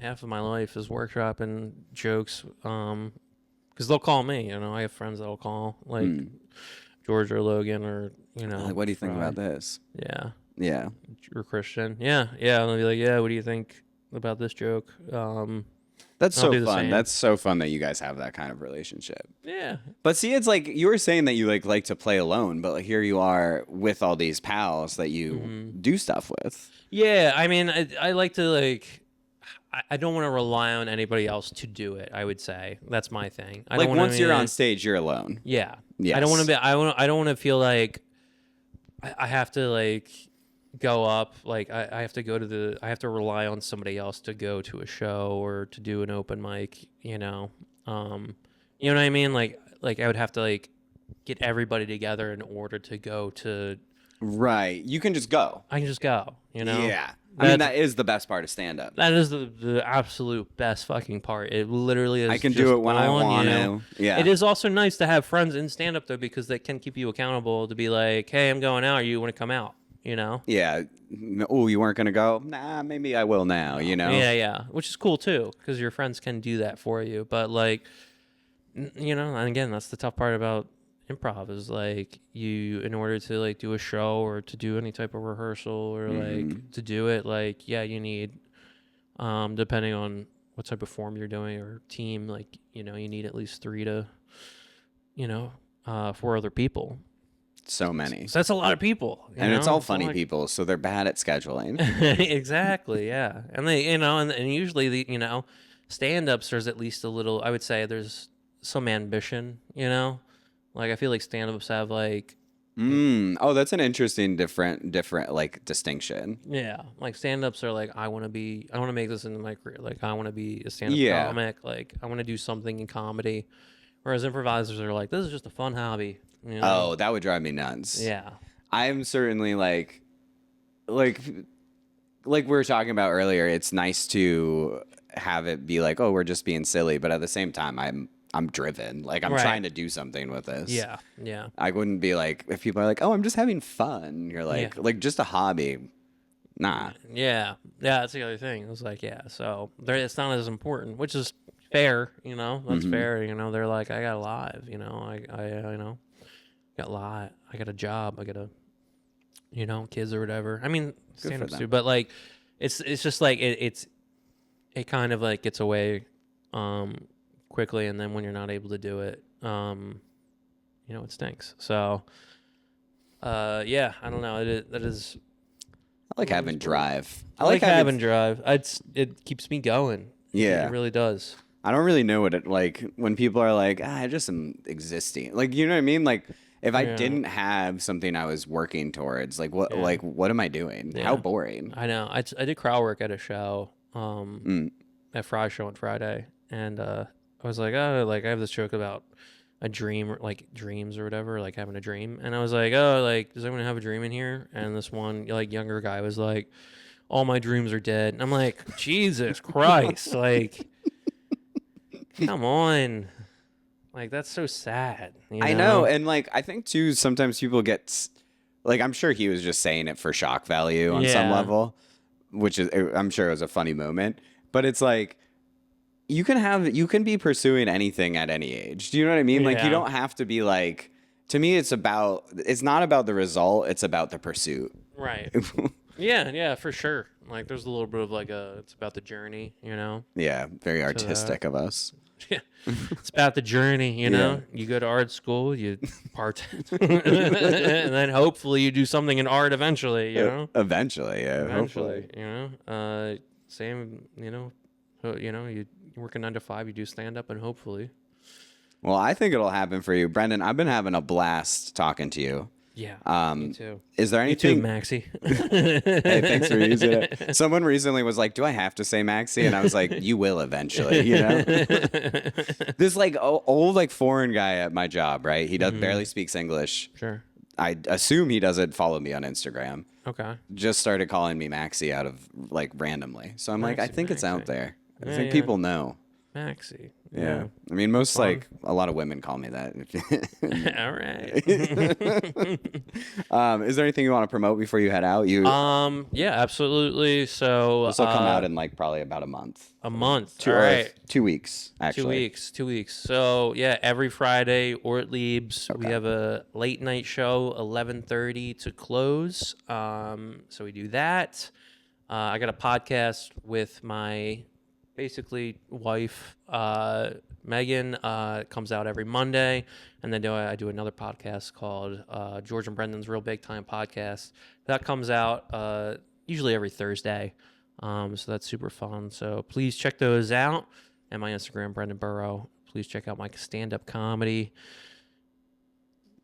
of my life is workshopping jokes. Because they'll call me. You know, I have friends that'll call like George or Logan or Like, what do you think about this? Yeah. Or Christian. Yeah. They'll be like, yeah, what do you think about this joke? That's so fun. That's so fun that you guys have that kind of relationship. Yeah. But see, it's like you were saying that you like to play alone, but like, here you are with all these pals that you do stuff with. Yeah, I mean, I like to like. I don't want to rely on anybody else to do it. I would say that's my thing. Once you're on stage, you're alone. Yeah. Yes. I don't want to be. I don't want to feel like I have to like go up. Like I have to go to I have to rely on somebody else to go to a show or to do an open mic. You know what I mean? Like I would have to like get everybody together in order to go to. Right. You can just go. I can just go. You know. Yeah. I mean, that is the best part of stand-up. That is the absolute best fucking part. It literally is. I can do it when I want to. Yeah. It is also nice to have friends in stand-up, though, because they can keep you accountable to be like, hey, I'm going out. You want to come out? You know? Yeah. Oh, you weren't going to go? Nah, maybe I will now, you know? Yeah. Which is cool, too, because your friends can do that for you. But, like, you know, and again, that's the tough part about improv is like you in order to like do a show or to do any type of rehearsal or like to do it, like you need depending on what type of form you're doing or team, like you need at least 3 to 4 other people. So many. So that's a lot of people, and it's all funny people, so they're bad at scheduling. Exactly. Yeah. And they and usually the stand-ups, there's at least a little, I would say there's some ambition, like I feel like stand-ups have like oh, that's an interesting different like distinction. Yeah, like stand-ups are like I want to make this into my career. Like I want to be a stand-up comic. Like I want to do something in comedy. Whereas improvisers are like, this is just a fun hobby. Oh, that would drive me nuts. Yeah. I'm certainly like we were talking about earlier, it's nice to have it be like, oh, we're just being silly, but at the same time I'm driven. Like I'm trying to do something with this. Yeah. I wouldn't be like, if people are like, oh, I'm just having fun. You're like, like just a hobby. Nah. Yeah. That's the other thing. It was like, so it's not as important, which is fair. That's fair. They're like, I got a live. I got a lot. I got a job. I got a kids or whatever. I mean, stand-ups too, but like, it's just like it kind of like gets away. Quickly, and then when you're not able to do it, it stinks. So, I don't know. That is. I like having drive. I like having drive. It keeps me going. Yeah. It really does. I don't really know what it like when people are like, I just am existing. Like, you know what I mean? Like, if I didn't have something I was working towards, like what am I doing? How boring. I know. I did crowd work at a show, at Fry's show on Friday, and I was like, oh, like I have this joke about a dream, or like dreams or whatever, like having a dream, and I was like, oh, like does anyone have a dream in here? And this one like younger guy was like, all my dreams are dead, and I'm like, Jesus Christ, like, come on. Like, that's so sad. You know? I know. And, like, I think, too, sometimes people get... Like, I'm sure he was just saying it for shock value on some level, which is... I'm sure it was a funny moment. But it's like, you can be pursuing anything at any age. Do you know what I mean? Like, you don't have to be, like... To me, it's not about the result. It's about the pursuit. Right. Yeah, for sure. Like, there's a little bit of, like, it's about the journey, you know? Yeah, very artistic of us. Yeah, it's about the journey, you know. You go to art school, you part, and then hopefully you do something in art eventually, you know. Eventually, hopefully. You know. Same, you know, you work a 9 to 5, you do stand up, and hopefully. Well, I think it'll happen for you, Brendan. I've been having a blast talking to you. Yeah, me too. Is there anything... You too, Maxie. Hey, thanks for using it. Someone recently was like, do I have to say Maxie? And I was like, you will eventually, you know? This, like, old, like, foreign guy at my job, right? He barely speaks English. Sure. I assume he doesn't follow me on Instagram. Okay. Just started calling me Maxie out of, like, randomly. So I'm like, I think it's out there. I think people know. Maxie. Yeah. I mean, most like a lot of women call me that. All right. Is there anything you want to promote before you head out? Yeah, absolutely. So this will come out in like probably about a month. A month. All right. 2 weeks, actually. 2 weeks. So yeah, every Friday or at Lieb's, we have a late night show, 11:30 to close. So we do that. I got a podcast with my basically wife, Megan. Comes out every Monday, and then I do another podcast called George and Brendan's Real Big Time Podcast. That comes out usually every Thursday, so that's super fun. So please check those out, and my Instagram, Brendan Burrough. Please check out my stand-up comedy.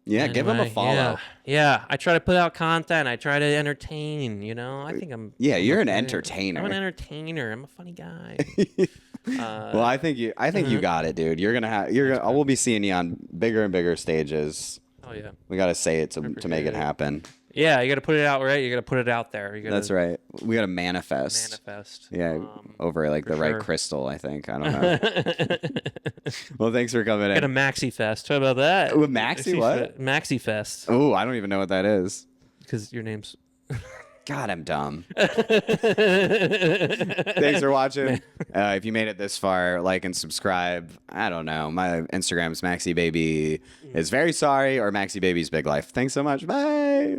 Yeah, anyway, give him a follow. Yeah, I try to put out content. I try to entertain, you know. I think I'm... Yeah, you're an entertainer. I'm an entertainer. I'm a funny guy. Well, I think you got it, dude. We'll be seeing you on bigger and bigger stages. Oh, yeah. We got to say it to make it happen. Yeah, you got to put it out, right? You got to put it out there. That's right. We got to manifest. Yeah, over like the right crystal, I think. I don't know. Well, thanks for coming in. Got a Maxie Fest. How about that? Ooh, Maxie what? Maxie Fest. Oh, I don't even know what that is. Because your name's... God, I'm dumb. Thanks for watching. If you made it this far, like and subscribe. I don't know. My Instagram's MaxieBaby is very sorry or MaxieBaby's Big Life. Thanks so much. Bye.